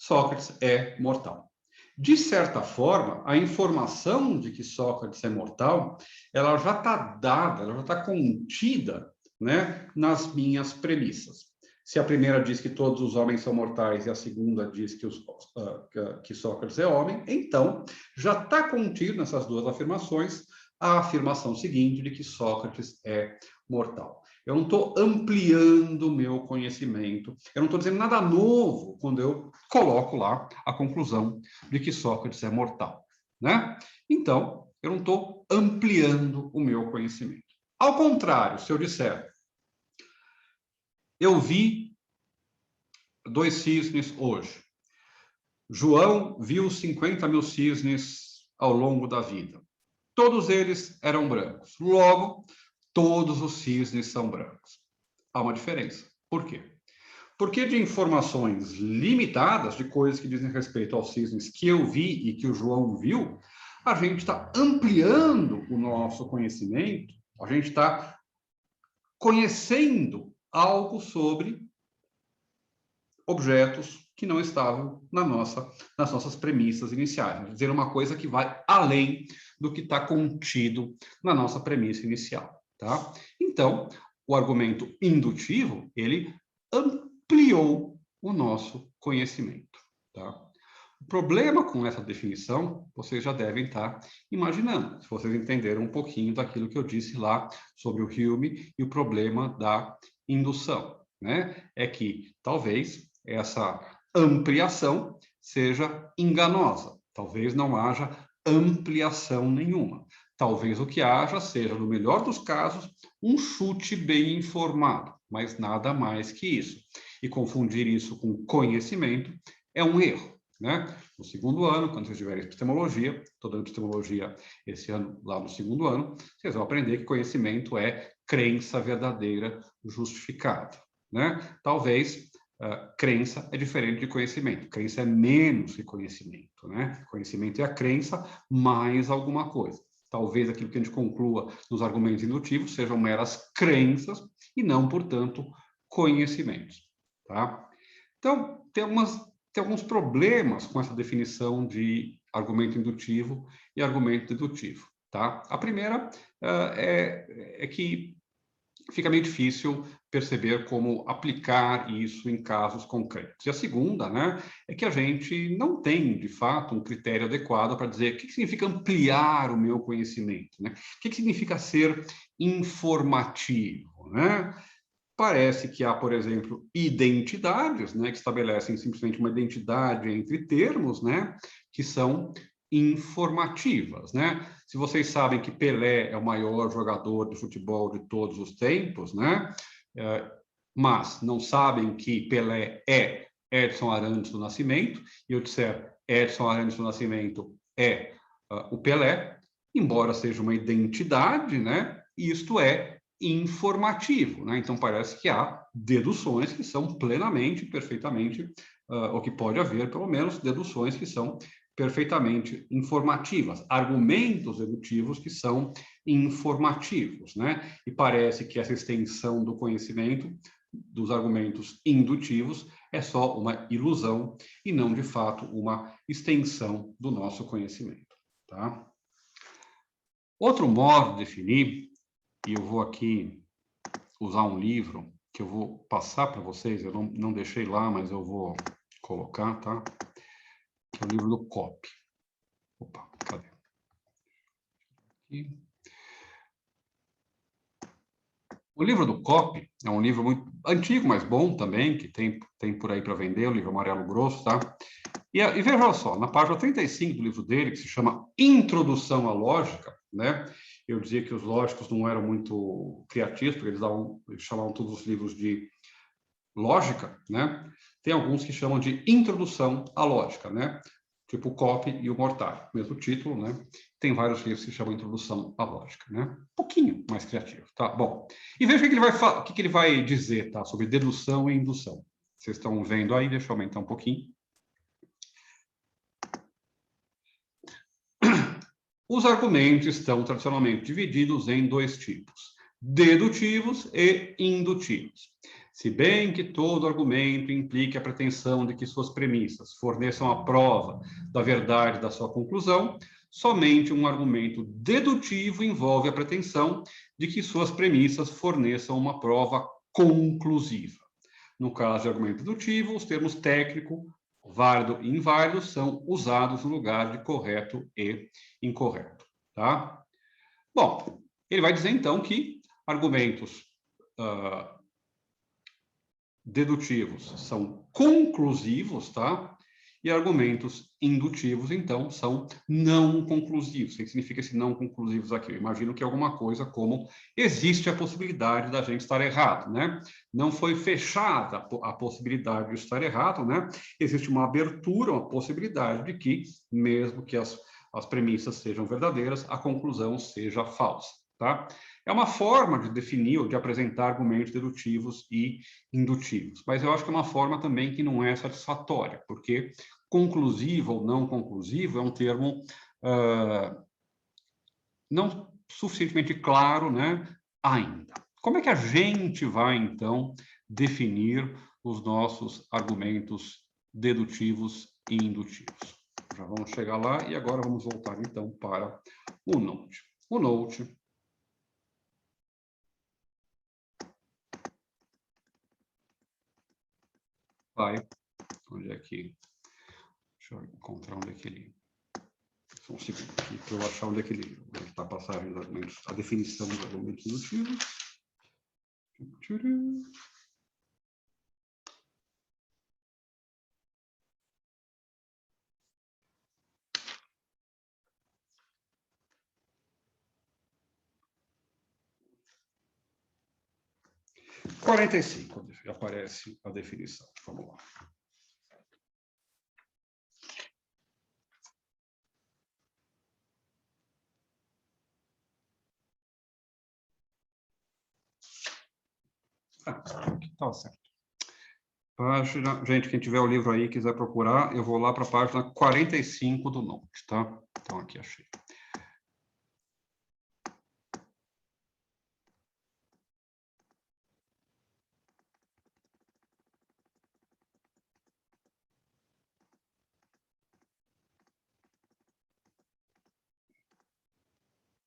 Sócrates é mortal. De certa forma, a informação de que Sócrates é mortal, ela já está dada, ela já está contida, né, nas minhas premissas. Se a primeira diz que todos os homens são mortais e a segunda diz que Sócrates é homem, então já está contido nessas duas afirmações a afirmação seguinte de que Sócrates é mortal. Eu não estou ampliando o meu conhecimento, eu não estou dizendo nada novo quando eu coloco lá a conclusão de que Sócrates é mortal, né? Então, eu não estou ampliando o meu conhecimento. Ao contrário, se eu disser, eu vi 2 cisnes hoje, João viu 50 mil cisnes ao longo da vida, todos eles eram brancos, logo, todos os cisnes são brancos. Há uma diferença. Por quê? Porque de informações limitadas, de coisas que dizem respeito aos cisnes que eu vi e que o João viu, a gente está ampliando o nosso conhecimento, a gente está conhecendo algo sobre objetos que não estavam nas nossas premissas iniciais. Dizer uma coisa que vai além do que está contido na nossa premissa inicial, tá? Então, o argumento indutivo, ele ampliou o nosso conhecimento, tá? O problema com essa definição, vocês já devem estar imaginando, se vocês entenderam um pouquinho daquilo que eu disse lá sobre o Hume e o problema da indução. né, é que talvez essa ampliação seja enganosa. Talvez não haja ampliação nenhuma. Talvez o que haja seja, no melhor dos casos, um chute bem informado, mas nada mais que isso. E confundir isso com conhecimento é um erro, né? No segundo ano, quando vocês tiverem epistemologia, estou dando epistemologia esse ano, lá no segundo ano, vocês vão aprender que conhecimento é crença verdadeira justificada, né? Talvez crença é diferente de conhecimento. Crença é menos que conhecimento, né? Conhecimento é a crença mais alguma coisa. Talvez aquilo que a gente conclua nos argumentos indutivos sejam meras crenças e não, portanto, conhecimentos, tá? Então, tem alguns problemas com essa definição de argumento indutivo e argumento dedutivo, tá? A primeira é que fica meio difícil perceber como aplicar isso em casos concretos. E a segunda, né, é que a gente não tem, de fato, um critério adequado para dizer o que significa ampliar o meu conhecimento, né? O que significa ser informativo, né? Parece que há, por exemplo, identidades, né, que estabelecem simplesmente uma identidade entre termos, né, que são informativas, né? Se vocês sabem que Pelé é o maior jogador de futebol de todos os tempos, né? Mas não sabem que Pelé é Edson Arantes do Nascimento, e eu disser Edson Arantes do Nascimento é o Pelé, embora seja uma identidade, né? Isto é informativo, né? Então parece que há deduções que são plenamente, perfeitamente, ou que pode haver, pelo menos, deduções que são perfeitamente informativas, argumentos dedutivos que são informativos, né? E parece que essa extensão do conhecimento dos argumentos indutivos é só uma ilusão e não, de fato, uma extensão do nosso conhecimento, tá? Outro modo de definir, e eu vou aqui usar um livro que eu vou passar para vocês, eu não deixei lá, mas eu vou colocar, tá? Que é o livro do Kopp. Opa, cadê? Aqui. O livro do Kopp é um livro muito antigo, mas bom também, que tem por aí para vender, um livro amarelo grosso, tá? E veja só, na página 35 do livro dele, que se chama Introdução à Lógica, né? Eu dizia que os lógicos não eram muito criativos, porque eles chamavam todos os livros de lógica, né? Tem alguns que chamam de Introdução à Lógica, né? Tipo o Kopp e o Mortari, mesmo título, né? Tem vários livros que se chamam Introdução à Lógica, né? Um pouquinho mais criativo, tá? Bom, e veja o que ele vai dizer, tá? Sobre dedução e indução. Vocês estão vendo aí, deixa eu aumentar um pouquinho. Os argumentos estão tradicionalmente divididos em dois tipos, dedutivos e indutivos. Se bem que todo argumento implique a pretensão de que suas premissas forneçam a prova da verdade da sua conclusão, somente um argumento dedutivo envolve a pretensão de que suas premissas forneçam uma prova conclusiva. No caso de argumento dedutivo, os termos técnico, válido e inválido são usados no lugar de correto e incorreto, tá? Bom, ele vai dizer então que argumentos dedutivos são conclusivos, tá? E argumentos indutivos, então, são não conclusivos. O que significa esse não conclusivos aqui? Eu imagino que é alguma coisa como existe a possibilidade da gente estar errado, né? Não foi fechada a possibilidade de estar errado, né? Existe uma abertura, uma possibilidade de que, mesmo que as premissas sejam verdadeiras, a conclusão seja falsa, tá? É uma forma de definir ou de apresentar argumentos dedutivos e indutivos, mas eu acho que é uma forma também que não é satisfatória, porque conclusivo ou não conclusivo é um termo não suficientemente claro, né, ainda. Como é que a gente vai, então, definir os nossos argumentos dedutivos e indutivos? Já vamos chegar lá e agora vamos voltar, então, para o Note. O Note vai, onde é que, deixa eu encontrar onde é que ele, só um segundo aqui para eu achar onde é que ele está a passagem dos argumentos, a definição dos argumentos indutivos. 45 aparece a definição. Vamos lá. Tá certo. Página, gente, quem tiver o livro aí e quiser procurar, eu vou lá para a página 45 do Note, tá? Então, aqui achei.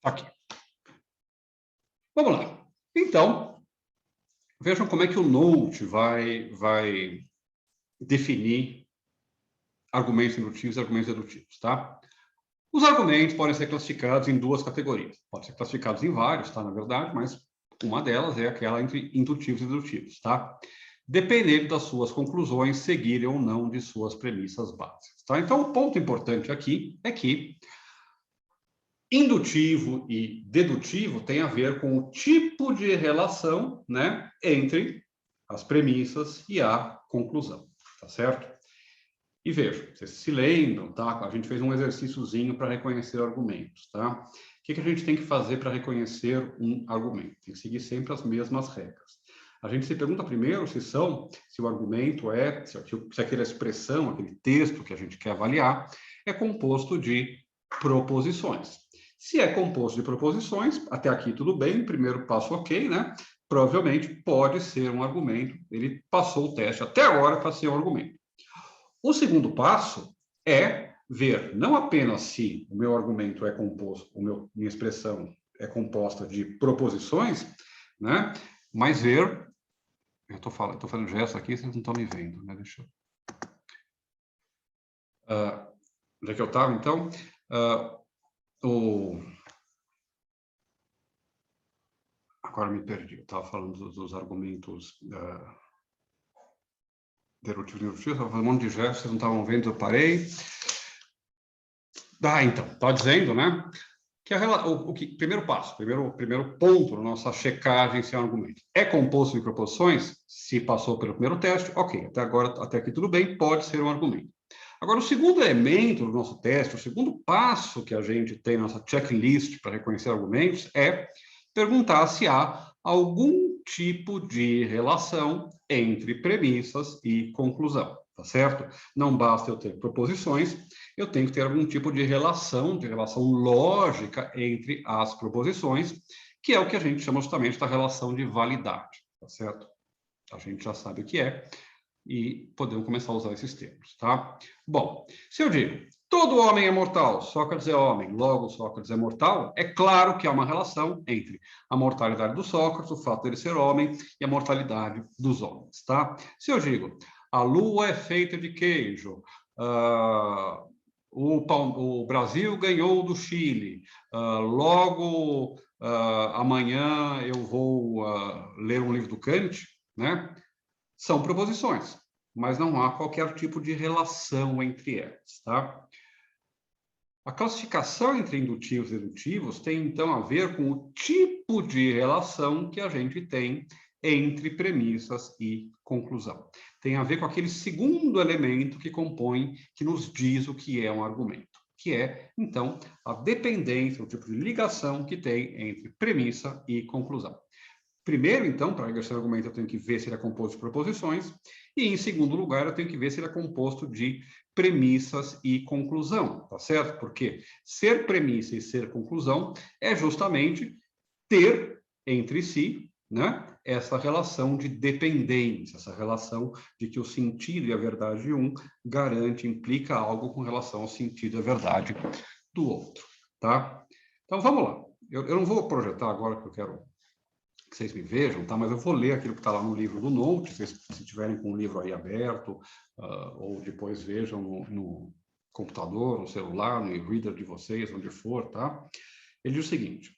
Aqui. Vamos lá. Então, vejam como é que o Note vai definir argumentos indutivos e argumentos dedutivos, tá? Os argumentos podem ser classificados em duas categorias. Podem ser classificados em vários, tá? Na verdade, mas uma delas é aquela entre indutivos e dedutivos, tá? Dependendo das suas conclusões, seguirem ou não de suas premissas básicas, tá? Então, o ponto importante aqui é que indutivo e dedutivo tem a ver com o tipo de relação, né, entre as premissas e a conclusão, tá certo? E vejam, vocês se lembram, tá? A gente fez um exercíciozinho para reconhecer argumentos, tá? O que a gente tem que fazer para reconhecer um argumento? Tem que seguir sempre as mesmas regras. A gente se pergunta primeiro se o argumento se aquela expressão, aquele texto que a gente quer avaliar, é composto de proposições. Se é composto de proposições, até aqui tudo bem, primeiro passo ok, né? Provavelmente pode ser um argumento, ele passou o teste até agora para ser um argumento. O segundo passo é ver não apenas se o meu argumento é composto, minha expressão é composta de proposições, né? Mas ver, eu estou fazendo gesto aqui, vocês não estão me vendo, né? Deixa eu... onde é que eu estava, então? Agora me perdi, eu estava falando dos argumentos dedutivos e indutivos, estava fazendo um monte de gestos, vocês não estavam vendo, eu parei. Então, está dizendo, né, que primeiro passo, primeiro ponto na nossa checagem se é um argumento. É composto de proposições? Se passou pelo primeiro teste, ok, até aqui tudo bem, pode ser um argumento. Agora, o segundo elemento do nosso teste, o segundo passo que a gente tem na nossa checklist para reconhecer argumentos é perguntar se há algum tipo de relação entre premissas e conclusão, tá certo? Não basta eu ter proposições, eu tenho que ter algum tipo de relação lógica entre as proposições, que é o que a gente chama justamente da relação de validade, tá certo? A gente já sabe o que é e podemos começar a usar esses termos, tá? Bom, se eu digo todo homem é mortal, Sócrates é homem, logo Sócrates é mortal, é claro que há uma relação entre a mortalidade do Sócrates, o fato dele ser homem, e a mortalidade dos homens, tá? Se eu digo a lua é feita de queijo, o Brasil ganhou do Chile, logo amanhã eu vou ler um livro do Kant, né? São proposições, mas não há qualquer tipo de relação entre elas, tá? A classificação entre indutivos e dedutivos tem, então, a ver com o tipo de relação que a gente tem entre premissas e conclusão. Tem a ver com aquele segundo elemento que compõe, que nos diz o que é um argumento, que é, então, a dependência, o tipo de ligação que tem entre premissa e conclusão. Primeiro, então, para reconhecer o argumento, eu tenho que ver se ele é composto de proposições, e, em segundo lugar, eu tenho que ver se ele é composto de premissas e conclusão, tá certo? Porque ser premissa e ser conclusão é justamente ter entre si, né, essa relação de dependência, essa relação de que o sentido e a verdade de um implica algo com relação ao sentido e à verdade do outro, tá? Então, vamos lá. Eu não vou projetar agora, porque eu quero que vocês me vejam, tá? Mas eu vou ler aquilo que está lá no livro do Note, se tiverem com o livro aí aberto, ou depois vejam no computador, no celular, no e-reader de vocês, onde for, tá? Ele diz o seguinte,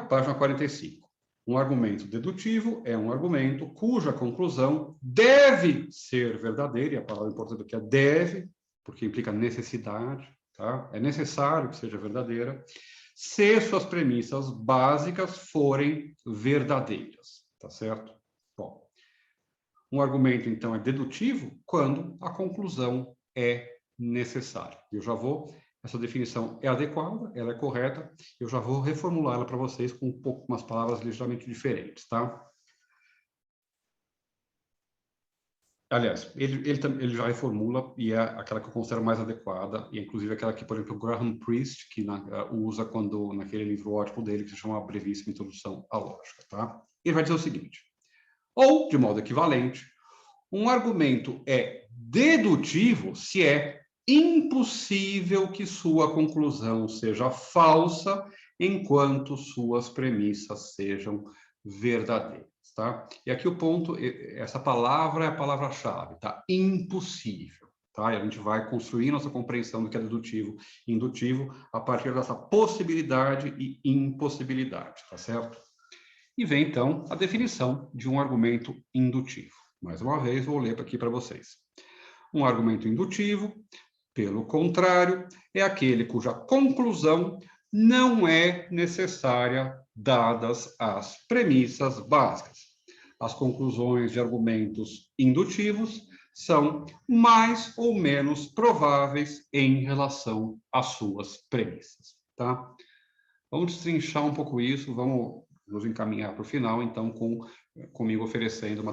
página 45. Um argumento dedutivo é um argumento cuja conclusão deve ser verdadeira, e a palavra importante aqui é deve, porque implica necessidade, tá? É necessário que seja verdadeira, se suas premissas básicas forem verdadeiras. tá certo? Bom, um argumento, então, é dedutivo quando a conclusão é necessária. Eu já vou, essa definição é adequada, ela é correta, eu já vou reformulá-la para vocês com um pouco, umas palavras ligeiramente diferentes, tá? Aliás, ele já reformula e é aquela que eu considero mais adequada, e inclusive aquela que, por exemplo, o Graham Priest, que usa quando, naquele livro ótimo dele, que se chama A Brevíssima Introdução à Lógica, tá? Ele vai dizer o seguinte, ou, de modo equivalente, um argumento é dedutivo se é impossível que sua conclusão seja falsa enquanto suas premissas sejam verdadeiras, tá? E aqui o ponto, essa palavra é a palavra-chave, tá? Impossível, tá? E a gente vai construir nossa compreensão do que é dedutivo e indutivo a partir dessa possibilidade e impossibilidade, tá certo? E vem, então, a definição de um argumento indutivo. Mais uma vez, vou ler aqui para vocês. Um argumento indutivo, pelo contrário, é aquele cuja conclusão não é necessária dadas as premissas básicas. As conclusões de argumentos indutivos são mais ou menos prováveis em relação às suas premissas, tá? Vamos destrinchar um pouco isso, vamos nos encaminhar para o final, então, comigo oferecendo uma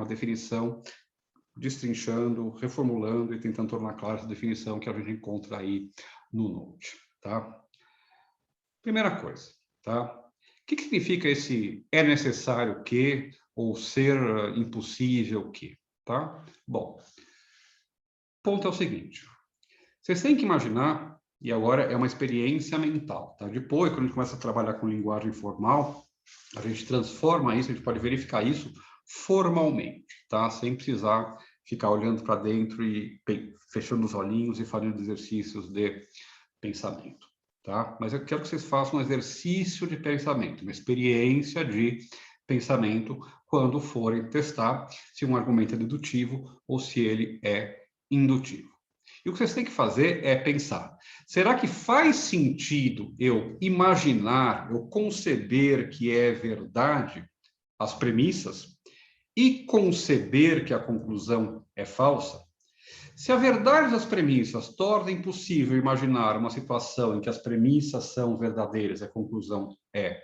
definição, destrinchando, reformulando e tentando tornar clara essa definição que a gente encontra aí no Note, tá? Primeira coisa, tá? O que significa esse é necessário que ou ser impossível que, tá? Bom, o ponto é o seguinte, vocês têm que imaginar, e agora é uma experiência mental, tá? Depois, quando a gente começa a trabalhar com linguagem formal, a gente transforma isso, a gente pode verificar isso formalmente, tá? Sem precisar ficar olhando para dentro e fechando os olhinhos e fazendo exercícios de pensamento, tá? Mas eu quero que vocês façam um exercício de pensamento, uma experiência de pensamento quando forem testar se um argumento é dedutivo ou se ele é indutivo. E o que vocês têm que fazer é pensar, será que faz sentido eu imaginar, eu conceber que é verdade as premissas e conceber que a conclusão é falsa? Se a verdade das premissas torna impossível imaginar uma situação em que as premissas são verdadeiras e a conclusão é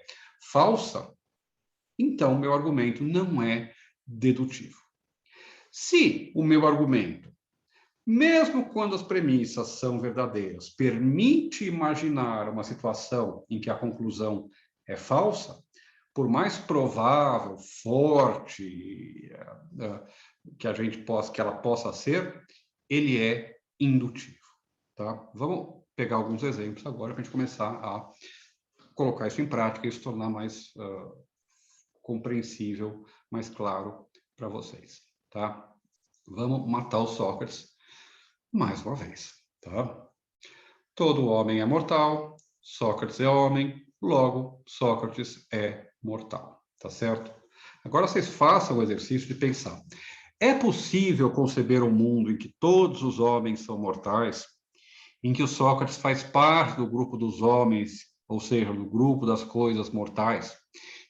falsa, então meu argumento não é dedutivo. Se o meu argumento, mesmo quando as premissas são verdadeiras, permite imaginar uma situação em que a conclusão é falsa, por mais provável, forte que ela possa ser, ele é indutivo, tá? Vamos pegar alguns exemplos agora para a gente começar a colocar isso em prática e se tornar mais compreensível, mais claro para vocês, tá? Vamos matar o Sócrates mais uma vez, tá? Todo homem é mortal, Sócrates é homem, logo Sócrates é mortal, tá certo? Agora vocês façam o exercício de pensar. É possível conceber um mundo em que todos os homens são mortais, em que o Sócrates faz parte do grupo dos homens, ou seja, do grupo das coisas mortais,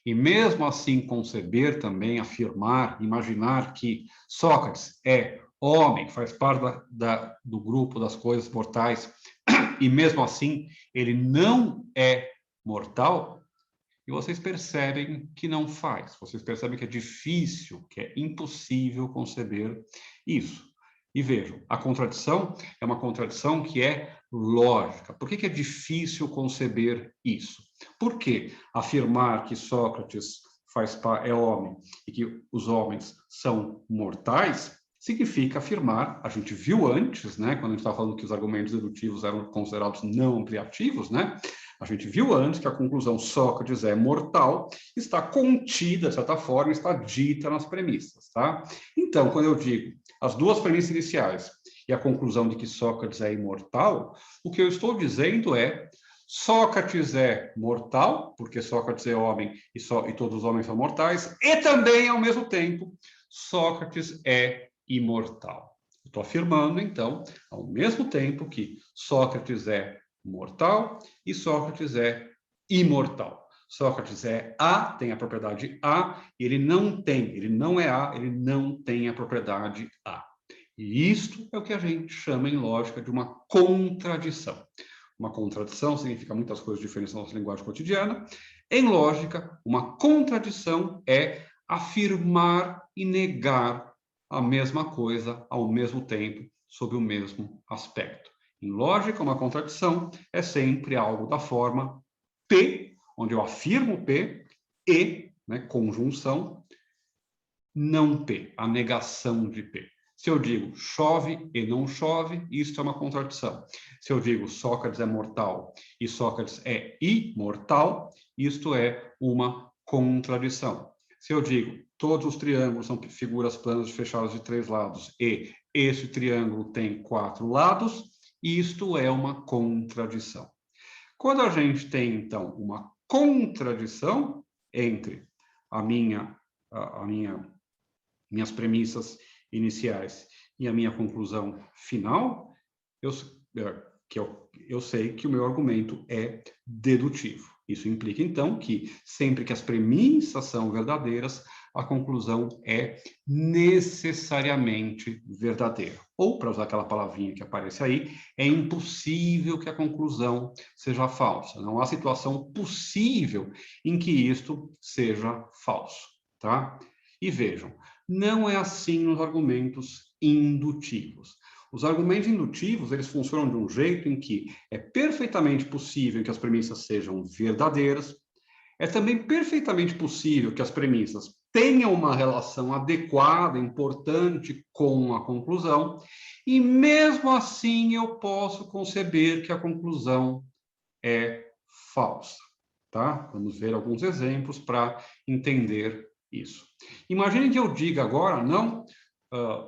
e mesmo assim conceber também, afirmar, imaginar que Sócrates é homem, faz parte do grupo das coisas mortais, e mesmo assim ele não é mortal, e vocês percebem que não faz, vocês percebem que é difícil, que é impossível conceber isso. E vejam, a contradição é uma contradição que é lógica. Por que é difícil conceber isso? Porque afirmar que Sócrates é homem e que os homens são mortais significa afirmar, a gente viu antes, né, quando a gente estava falando que os argumentos dedutivos eram considerados não ampliativos, né? A gente viu antes que a conclusão Sócrates é mortal está contida, de certa forma, está dita nas premissas, tá? Então, quando eu digo as duas premissas iniciais e a conclusão de que Sócrates é imortal, o que eu estou dizendo é Sócrates é mortal, porque Sócrates é homem e todos os homens são mortais, e também, ao mesmo tempo, Sócrates é imortal. Estou afirmando, então, ao mesmo tempo que Sócrates é mortal e Sócrates é imortal. Sócrates é A, tem a propriedade A, e ele não é A, ele não tem a propriedade A. E isto é o que a gente chama em lógica de uma contradição. Uma contradição significa muitas coisas diferentes na nossa linguagem cotidiana. Em lógica, uma contradição é afirmar e negar a mesma coisa ao mesmo tempo, sob o mesmo aspecto. Em lógica, uma contradição é sempre algo da forma P, onde eu afirmo P, e, né, conjunção, não P, a negação de P. Se eu digo chove e não chove, isso é uma contradição. Se eu digo Sócrates é mortal e Sócrates é imortal, isto é uma contradição. Se eu digo todos os triângulos são figuras planas fechadas de 3 lados e esse triângulo tem 4 lados, isto é uma contradição. Quando a gente tem, então, uma contradição entre minhas premissas iniciais e a minha conclusão final, eu sei que o meu argumento é dedutivo. Isso implica, então, que sempre que as premissas são verdadeiras, a conclusão é necessariamente verdadeira. Ou, para usar aquela palavrinha que aparece aí, é impossível que a conclusão seja falsa. Não há situação possível em que isto seja falso, tá? E vejam, não é assim nos argumentos indutivos. Os argumentos indutivos, eles funcionam de um jeito em que é perfeitamente possível que as premissas sejam verdadeiras, é também perfeitamente possível que as premissas tenham uma relação adequada, importante com a conclusão, e mesmo assim eu posso conceber que a conclusão é falsa, tá? Vamos ver alguns exemplos para entender isso. Imagine que eu diga agora, não,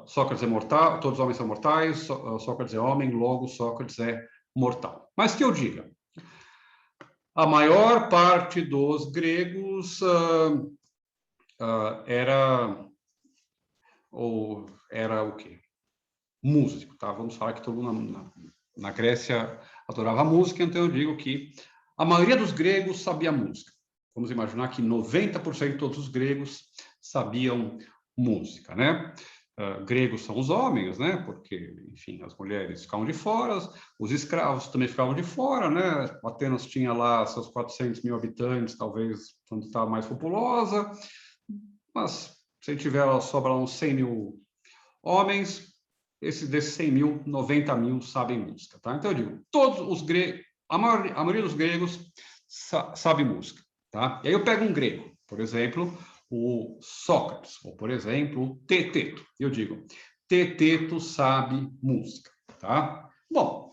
Sócrates é mortal, todos os homens são mortais, Sócrates é homem, logo Sócrates é mortal. Mas que eu diga, a maior parte dos gregos era o quê? Músico, tá? Vamos falar que todo mundo na Grécia adorava música, então eu digo que a maioria dos gregos sabia música. Vamos imaginar que 90% de todos os gregos sabiam música, né? Gregos são os homens, né? Porque, enfim, as mulheres ficavam de fora, os escravos também ficavam de fora, né? Atenas tinha lá seus 400 mil habitantes, talvez quando estava mais populosa, mas se tiver sobra uns 100 mil homens, desses 100 mil, 90 mil sabem música, tá? Então eu digo, todos os gregos, a maioria dos gregos sabe música, tá? E aí eu pego um grego, por exemplo, o Sócrates, ou, por exemplo, o Teteto. Eu digo, Teteto sabe música, tá? Bom,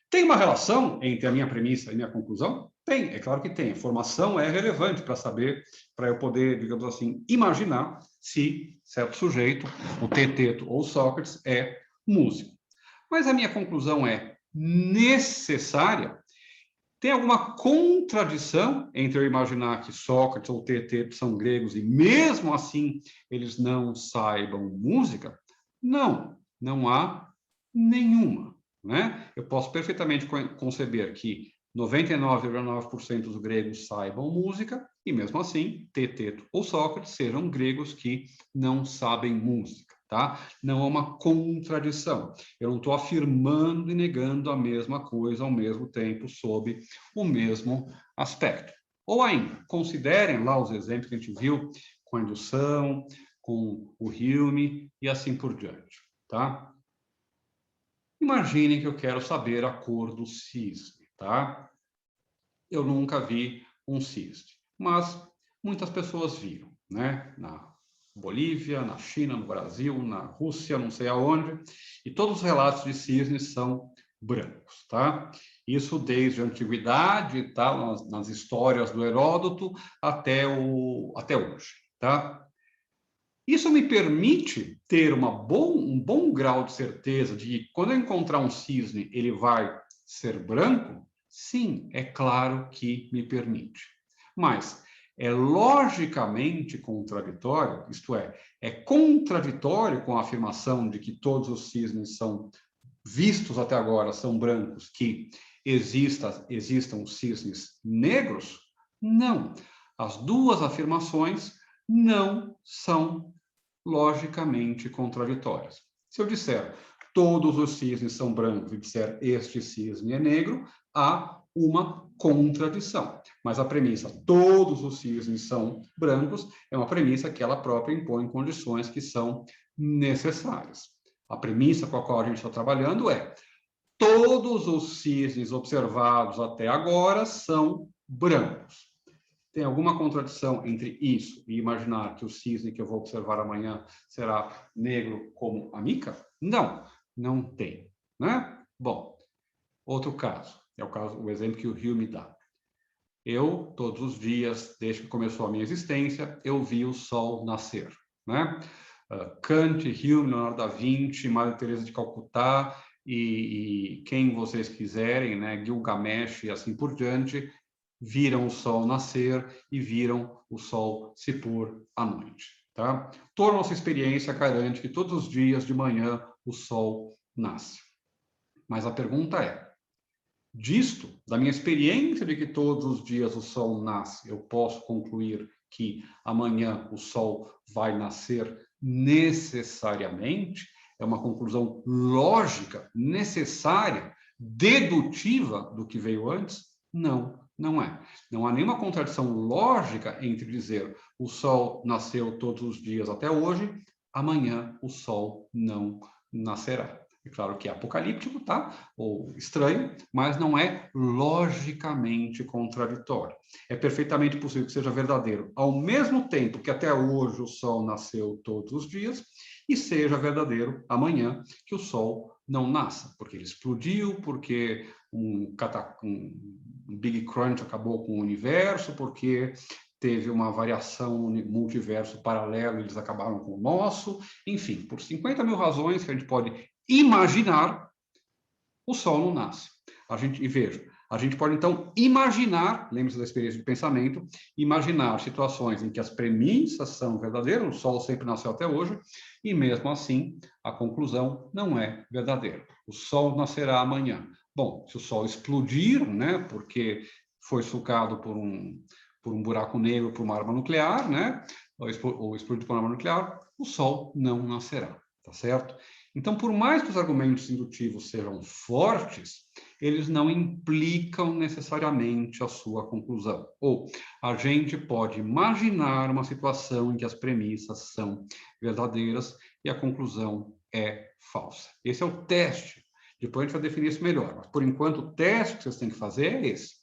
tem uma relação entre a minha premissa e minha conclusão? Tem, é claro que tem. A formação é relevante para saber, para eu poder, digamos assim, imaginar se certo sujeito, o Teteto ou Sócrates, é músico. Mas a minha conclusão é necessária? Tem alguma contradição entre eu imaginar que Sócrates ou Teteto são gregos e mesmo assim eles não saibam música? Não, não há nenhuma, né? Eu posso perfeitamente conceber que 99,9% dos gregos saibam música e mesmo assim Teteto ou Sócrates sejam gregos que não sabem música. Tá? Não é uma contradição. Eu não estou afirmando e negando a mesma coisa ao mesmo tempo, sob o mesmo aspecto. Ou ainda, considerem lá os exemplos que a gente viu com a indução, com o Hume e assim por diante. Tá? Imaginem que eu quero saber a cor do cisne. Tá? Eu nunca vi um cisne, mas muitas pessoas viram, né? Na Bolívia, na China, no Brasil, na Rússia, não sei aonde, e todos os relatos de cisnes são brancos, tá? Isso desde a antiguidade, tá? Nas histórias do Heródoto até hoje, tá? Isso me permite ter um bom grau de certeza de que quando eu encontrar um cisne, ele vai ser branco? Sim, é claro que me permite. Mas é logicamente contraditório, isto é contraditório com a afirmação de que todos os cisnes são vistos até agora são brancos, que existam cisnes negros? Não. As duas afirmações não são logicamente contraditórias. Se eu disser todos os cisnes são brancos e disser este cisne é negro, há uma contradição. Mas a premissa todos os cisnes são brancos é uma premissa que ela própria impõe condições que são necessárias. A premissa com a qual a gente está trabalhando é todos os cisnes observados até agora são brancos. Tem alguma contradição entre isso e imaginar que o cisne que eu vou observar amanhã será negro como a mica? Não, não tem, né? Bom, outro caso, é o exemplo que o Hume me dá. Eu, todos os dias, desde que começou a minha existência, eu vi o sol nascer, né? Kant, Hume, Leonardo da Vinci, Madre Teresa de Calcutá e quem vocês quiserem, né? Gilgamesh e assim por diante, viram o sol nascer e viram o sol se pôr à noite. Tá? Toda a nossa experiência garante que todos os dias de manhã o sol nasce. Mas a pergunta é, disto, da minha experiência de que todos os dias o sol nasce, eu posso concluir que amanhã o sol vai nascer necessariamente? É uma conclusão lógica, necessária, dedutiva do que veio antes? Não, não é. Não há nenhuma contradição lógica entre dizer o sol nasceu todos os dias até hoje, amanhã o sol não nascerá. É claro que é apocalíptico, tá? Ou estranho, mas não é logicamente contraditório. É perfeitamente possível que seja verdadeiro ao mesmo tempo que até hoje o sol nasceu todos os dias e seja verdadeiro amanhã que o sol não nasça, porque ele explodiu, porque um Big Crunch acabou com o universo, porque teve uma variação multiverso paralelo e eles acabaram com o nosso. Enfim, por 50 mil razões que a gente pode imaginar, o sol não nasce. E veja, a gente pode então imaginar, lembre-se da experiência de pensamento, imaginar situações em que as premissas são verdadeiras, o sol sempre nasceu até hoje, e mesmo assim a conclusão não é verdadeira. O sol nascerá amanhã. Bom, se o sol explodir, né, porque foi sulcado por um buraco negro, por uma arma nuclear, né, ou explodido por uma arma nuclear, o sol não nascerá, tá certo? Então, por mais que os argumentos indutivos sejam fortes, eles não implicam necessariamente a sua conclusão. Ou a gente pode imaginar uma situação em que as premissas são verdadeiras e a conclusão é falsa. Esse é o teste. Depois a gente vai definir isso melhor. Mas, por enquanto, o teste que vocês têm que fazer é esse.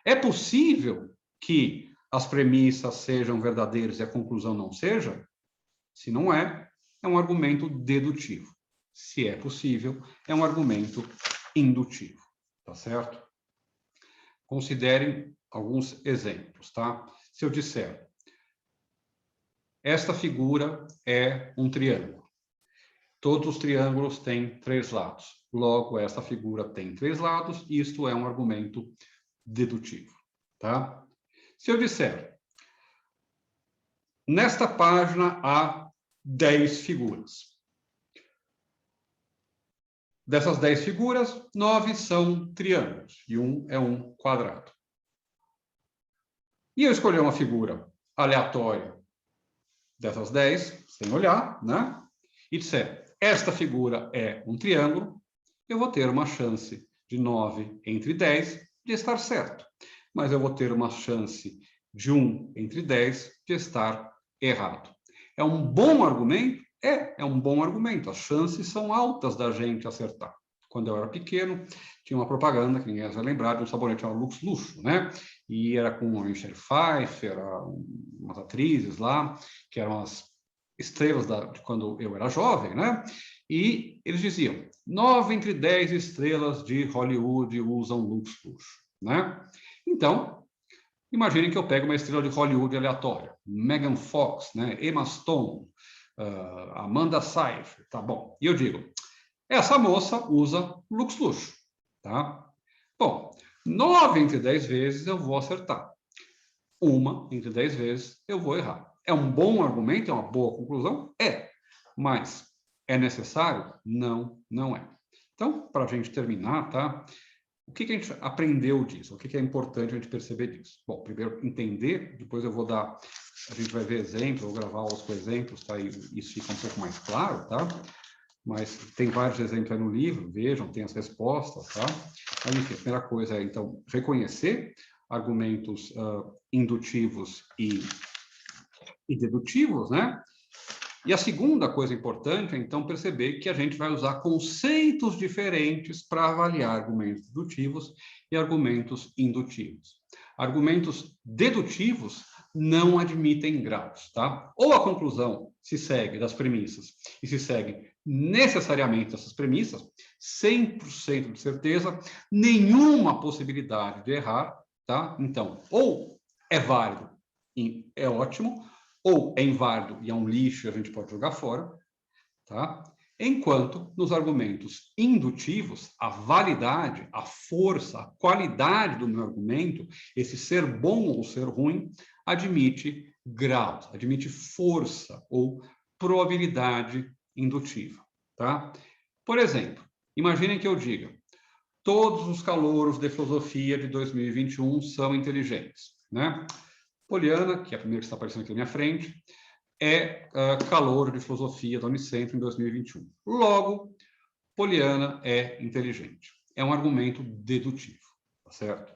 É possível que as premissas sejam verdadeiras e a conclusão não seja? Se não é, é um argumento dedutivo. Se é possível, é um argumento indutivo, tá certo? Considerem alguns exemplos, tá? Se eu disser, esta figura é um triângulo. Todos os triângulos têm 3 lados. Logo, esta figura tem 3 lados, e isto é um argumento dedutivo, tá? Se eu disser, nesta página há 10 figuras. Dessas 10 figuras, 9 são triângulos e 1 é um quadrado. E eu escolher uma figura aleatória dessas 10, sem olhar, né? E disser, esta figura é um triângulo, eu vou ter uma chance de 9 entre 10 de estar certo. Mas eu vou ter uma chance de 1 entre 10 de estar errado. É um bom argumento? É um bom argumento. As chances são altas da gente acertar. Quando eu era pequeno, tinha uma propaganda, que ninguém vai lembrar, de um sabonete chamado Lux Luxo, né? E era com a Michelle Pfeiffer, umas atrizes lá, que eram as estrelas de quando eu era jovem, né? E eles diziam, 9 entre 10 estrelas de Hollywood usam Lux Luxo, né? Então, imaginem que eu pego uma estrela de Hollywood aleatória, Megan Fox, né? Emma Stone, Amanda Seyfried, tá bom. E eu digo, essa moça usa Lux Luxo, tá? Bom, 9 entre 10 vezes eu vou acertar. 1 entre 10 vezes eu vou errar. É um bom argumento? É uma boa conclusão? É. Mas é necessário? Não, não é. Então, para a gente terminar, tá? O que a gente aprendeu disso? O que é importante a gente perceber disso? Bom, primeiro entender, depois eu vou dar, a gente vai ver exemplos, vou gravar os exemplos, tá? E isso fica um pouco mais claro, tá? Mas tem vários exemplos aí no livro, vejam, tem as respostas, tá? Mas, enfim, a primeira coisa é, então, reconhecer argumentos indutivos e dedutivos, né? E a segunda coisa importante é, então, perceber que a gente vai usar conceitos diferentes para avaliar argumentos dedutivos e argumentos indutivos. Argumentos dedutivos não admitem graus, tá? Ou a conclusão se segue das premissas e se segue necessariamente dessas premissas, 100% de certeza, nenhuma possibilidade de errar, tá? Então, ou é válido e é ótimo, ou é inválido e é um lixo e a gente pode jogar fora, tá? Enquanto nos argumentos indutivos, a validade, a força, a qualidade do meu argumento, esse ser bom ou ser ruim, admite graus, admite força ou probabilidade indutiva, tá? Por exemplo, imaginem que eu diga: todos os calouros de filosofia de 2021 são inteligentes, né? Poliana, que é a primeira que está aparecendo aqui na minha frente, é calouro de filosofia da Unicentro em 2021. Logo, Poliana é inteligente. É um argumento dedutivo, tá certo?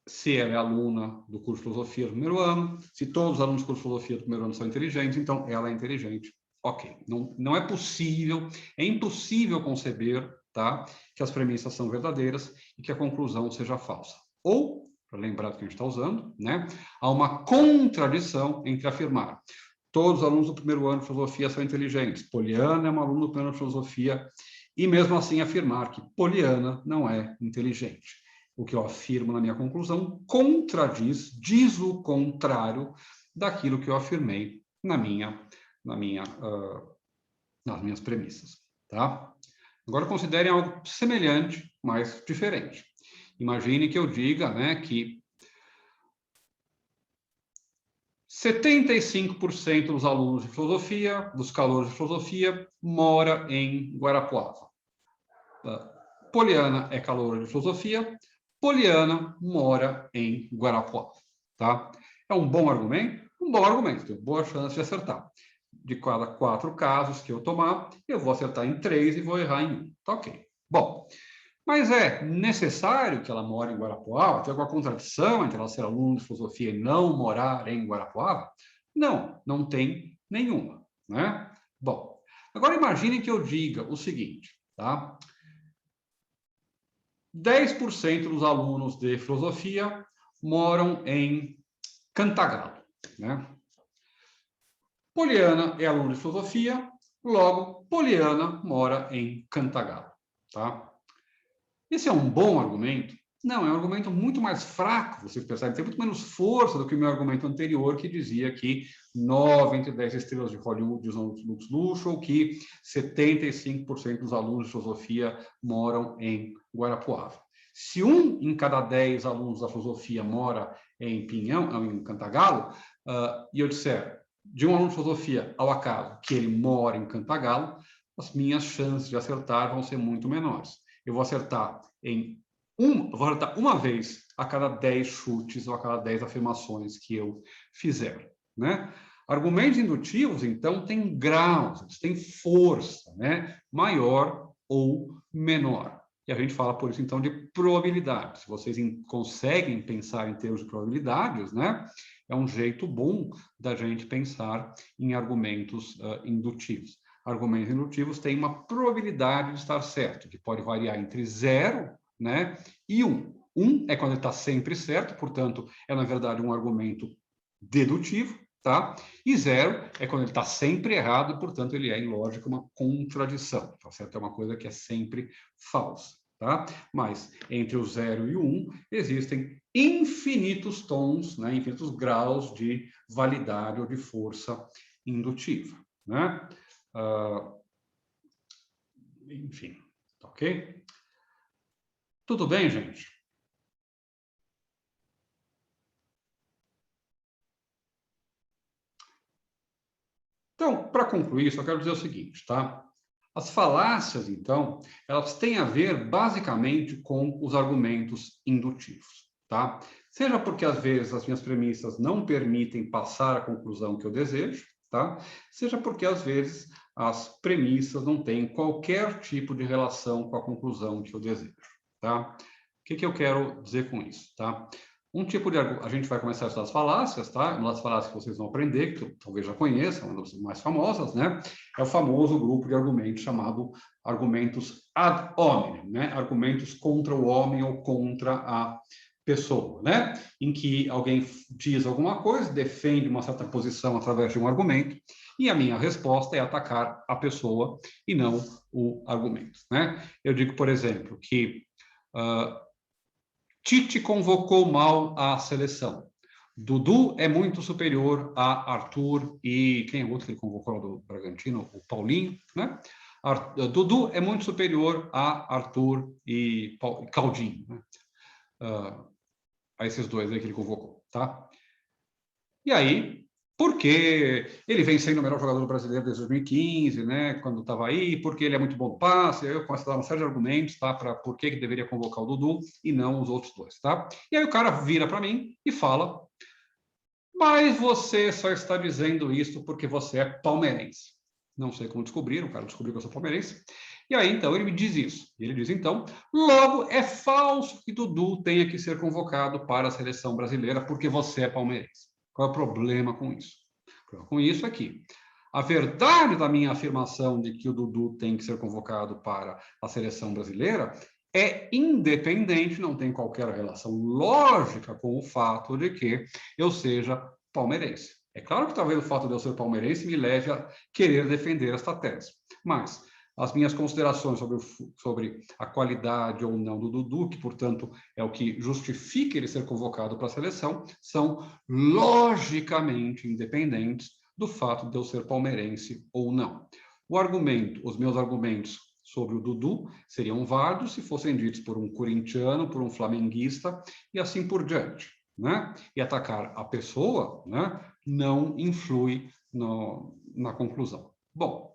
Se ela é aluna do curso de filosofia do primeiro ano, se todos os alunos do curso de filosofia do primeiro ano são inteligentes, então ela é inteligente. Ok. Não é possível, é impossível conceber, tá, que as premissas são verdadeiras e que a conclusão seja falsa. Ou, para lembrar do que a gente está usando, né, há uma contradição entre afirmar: todos os alunos do primeiro ano de filosofia são inteligentes, Poliana é uma aluna do primeiro ano de filosofia, e mesmo assim afirmar que Poliana não é inteligente. O que eu afirmo na minha conclusão diz o contrário daquilo que eu afirmei nas minhas premissas, tá? Agora considerem algo semelhante, mas diferente. Imagine que eu diga, né, que 75% dos alunos de filosofia, dos calouros de filosofia, mora em Guarapuava. Poliana é caloura de filosofia, Poliana mora em Guarapuava, tá? É um bom argumento? Um bom argumento, tenho boa chance de acertar. De cada 4 casos que eu tomar, eu vou acertar em 3 e vou errar em 1. Tá ok. Bom, mas é necessário que ela more em Guarapuava? Tem alguma contradição entre ela ser aluna de filosofia e não morar em Guarapuava? Não, não tem nenhuma, né? Bom, agora imaginem que eu diga o seguinte, tá? 10% dos alunos de filosofia moram em Cantagalo, né? Poliana é aluna de filosofia, logo, Poliana mora em Cantagalo, tá? Esse é um bom argumento? Não, é um argumento muito mais fraco, vocês percebem, tem muito menos força do que o meu argumento anterior, que dizia que 9 entre 10 estrelas de Hollywood usam lux luxo, ou que 75% dos alunos de filosofia moram em Guarapuava. Se 1 em cada 10 alunos da filosofia mora em Pinhão, em Cantagalo, e eu disser de um aluno de filosofia, ao acaso, que ele mora em Cantagalo, as minhas chances de acertar vão ser muito menores. Eu vou acertar uma vez a cada 10 chutes ou a cada 10 afirmações que eu fizer, né? Argumentos indutivos, então, têm graus, eles têm força, né? Maior ou menor. E a gente fala, por isso, então, de probabilidade. Se vocês conseguem pensar em termos de probabilidades, né? É um jeito bom da gente pensar em argumentos indutivos. Argumentos indutivos têm uma probabilidade de estar certo, que pode variar entre 0, né, e 1. 1 é quando ele está sempre certo, portanto, é, na verdade, um argumento dedutivo, tá? E 0 é quando ele está sempre errado, portanto, ele é, em lógica, uma contradição, tá certo? É uma coisa que é sempre falsa, tá? Mas entre o 0 e o 1 existem infinitos tons, né, infinitos graus de validade ou de força indutiva, né? Enfim, ok? Tudo bem, gente? Então, para concluir, só quero dizer o seguinte, tá? As falácias, então, elas têm a ver basicamente com os argumentos indutivos, tá? Seja porque às vezes as minhas premissas não permitem passar a conclusão que eu desejo, tá? Seja porque às vezes as premissas não têm qualquer tipo de relação com a conclusão que eu desejo, tá? O que eu quero dizer com isso, tá? Um tipo de... A gente vai começar a estudar as falácias, tá? Uma das falácias que vocês vão aprender, que talvez já conheçam, uma das mais famosas, né? É o famoso grupo de argumentos chamado argumentos ad hominem, né? Argumentos contra o homem ou contra a pessoa, né? Em que alguém diz alguma coisa, defende uma certa posição através de um argumento, e a minha resposta é atacar a pessoa e não o argumento, né? Eu digo, por exemplo, que Tite convocou mal a seleção. Dudu é muito superior a Arthur e... Quem é o outro que ele convocou do Bragantino? O Paulinho, né? Dudu é muito superior a Arthur e Claudinho, né? A esses dois aí que ele convocou, tá? E aí, porque ele vem sendo o melhor jogador brasileiro desde 2015, né? Quando estava aí, porque ele é muito bom no passe, eu começo a dar uma série de argumentos, tá? Para por que deveria convocar o Dudu e não os outros dois, tá? E aí o cara vira para mim e fala: mas você só está dizendo isso porque você é palmeirense. Não sei como descobriram, o cara descobriu que eu sou palmeirense. E aí, então, ele me diz isso. E ele diz, então, logo é falso que Dudu tenha que ser convocado para a seleção brasileira porque você é palmeirense. Qual é o problema com isso? O problema com isso é que a verdade da minha afirmação de que o Dudu tem que ser convocado para a seleção brasileira é independente, não tem qualquer relação lógica com o fato de que eu seja palmeirense. É claro que talvez o fato de eu ser palmeirense me leve a querer defender esta tese, mas as minhas considerações sobre a qualidade ou não do Dudu, que, portanto, é o que justifica ele ser convocado para a seleção, são logicamente independentes do fato de eu ser palmeirense ou não. Os meus argumentos sobre o Dudu seriam válidos se fossem ditos por um corintiano, por um flamenguista e assim por diante, né? E atacar a pessoa, né, não influi na conclusão. Bom,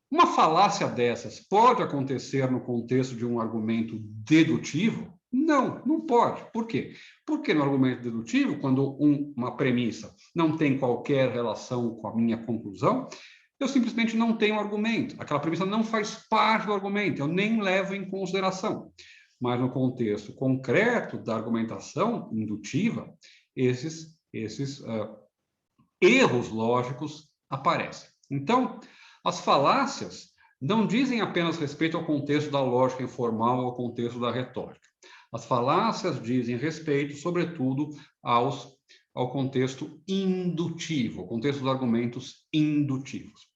uma falácia dessas pode acontecer no contexto de um argumento dedutivo? Não, não pode. Por quê? Porque no argumento dedutivo, quando uma premissa não tem qualquer relação com a minha conclusão, eu simplesmente não tenho argumento. Aquela premissa não faz parte do argumento, eu nem levo em consideração. Mas no contexto concreto da argumentação indutiva, esses erros lógicos aparecem. Então, as falácias não dizem apenas respeito ao contexto da lógica informal ou ao contexto da retórica. As falácias dizem respeito, sobretudo, ao contexto indutivo, ao contexto dos argumentos indutivos.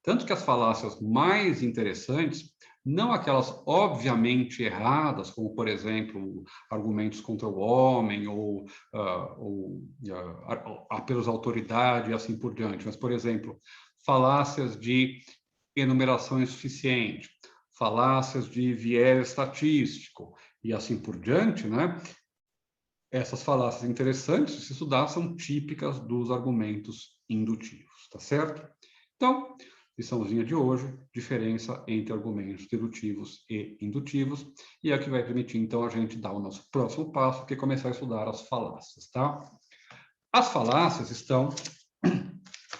Tanto que as falácias mais interessantes, não aquelas obviamente erradas, como, por exemplo, argumentos contra o homem ou apelos à autoridade e assim por diante, mas, por exemplo, falácias de enumeração insuficiente, falácias de viés estatístico e assim por diante, né? Essas falácias interessantes, se estudar, são típicas dos argumentos indutivos, tá certo? Então, liçãozinha de hoje, diferença entre argumentos dedutivos e indutivos, e é o que vai permitir, então, a gente dar o nosso próximo passo, que é começar a estudar as falácias, tá? As falácias estão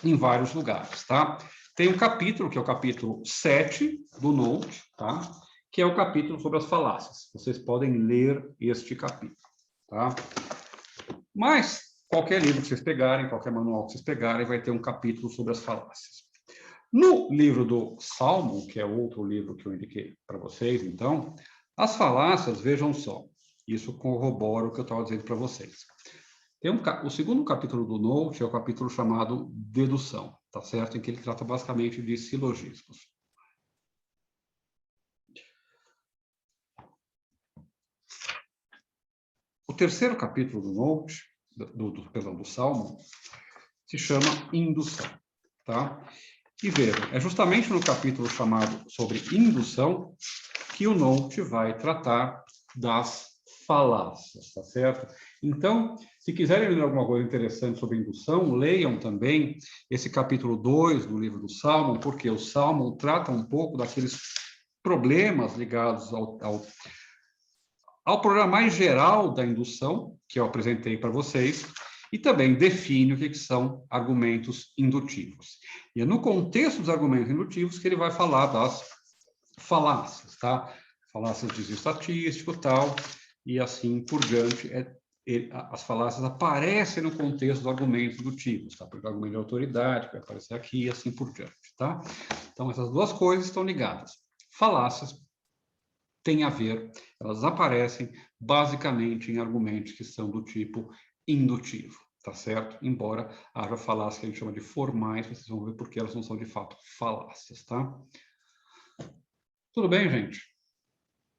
em vários lugares, tá? Tem um capítulo, que é o capítulo 7 do Note, tá? Que é o capítulo sobre as falácias. Vocês podem ler este capítulo, tá? Mas qualquer livro que vocês pegarem, qualquer manual que vocês pegarem, vai ter um capítulo sobre as falácias. No livro do Salmo, que é outro livro que eu indiquei para vocês, então, as falácias, vejam só, isso corrobora o que eu estava dizendo para vocês. Tem o segundo capítulo do Note é o capítulo chamado Dedução, tá certo? Em que ele trata basicamente de silogismos. O terceiro capítulo do Note, do Salmo, se chama Indução, tá? E vejam, é justamente no capítulo chamado sobre indução que o Note vai tratar das falácias, tá certo? Então, se quiserem ler alguma coisa interessante sobre indução, leiam também esse capítulo 2 do livro do Salmo, porque o Salmo trata um pouco daqueles problemas ligados ao programa mais geral da indução, que eu apresentei para vocês, e também define o que são argumentos indutivos. E é no contexto dos argumentos indutivos que ele vai falar das falácias, tá? Falácias de desvio estatístico, tal, e assim por diante. As falácias aparecem no contexto dos argumentos indutivos, tá? Porque o argumento de autoridade vai aparecer aqui e assim por diante, tá? Então, essas duas coisas estão ligadas. Falácias têm a ver, elas aparecem basicamente em argumentos que são do tipo indutivo, tá certo? Embora haja falácias que a gente chama de formais, vocês vão ver porque elas não são de fato falácias, tá? Tudo bem, gente?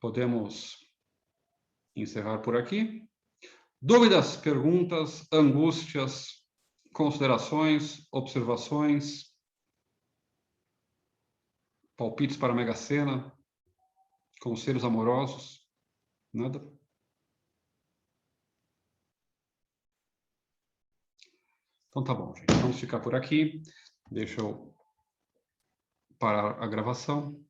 Podemos encerrar por aqui. Dúvidas, perguntas, angústias, considerações, observações, palpites para a Mega Sena, conselhos amorosos? Nada? Então tá bom, gente. Vamos ficar por aqui. Deixa eu parar a gravação.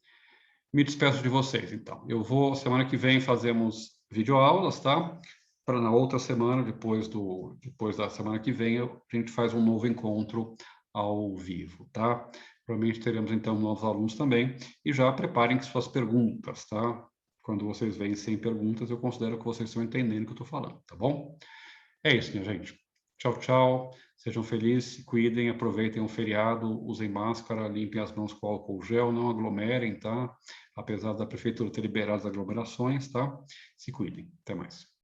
Me despeço de vocês, então. Semana que vem fazemos videoaulas, tá? Para na outra semana, depois da semana que vem, a gente faz um novo encontro ao vivo, tá? Provavelmente teremos, então, novos alunos também. E já preparem suas perguntas, tá? Quando vocês vêm sem perguntas, eu considero que vocês estão entendendo o que eu estou falando, tá bom? É isso, minha gente. Tchau, tchau. Sejam felizes, se cuidem, aproveitem o feriado, usem máscara, limpem as mãos com álcool gel, não aglomerem, tá? Apesar da prefeitura ter liberado as aglomerações, tá? Se cuidem. Até mais.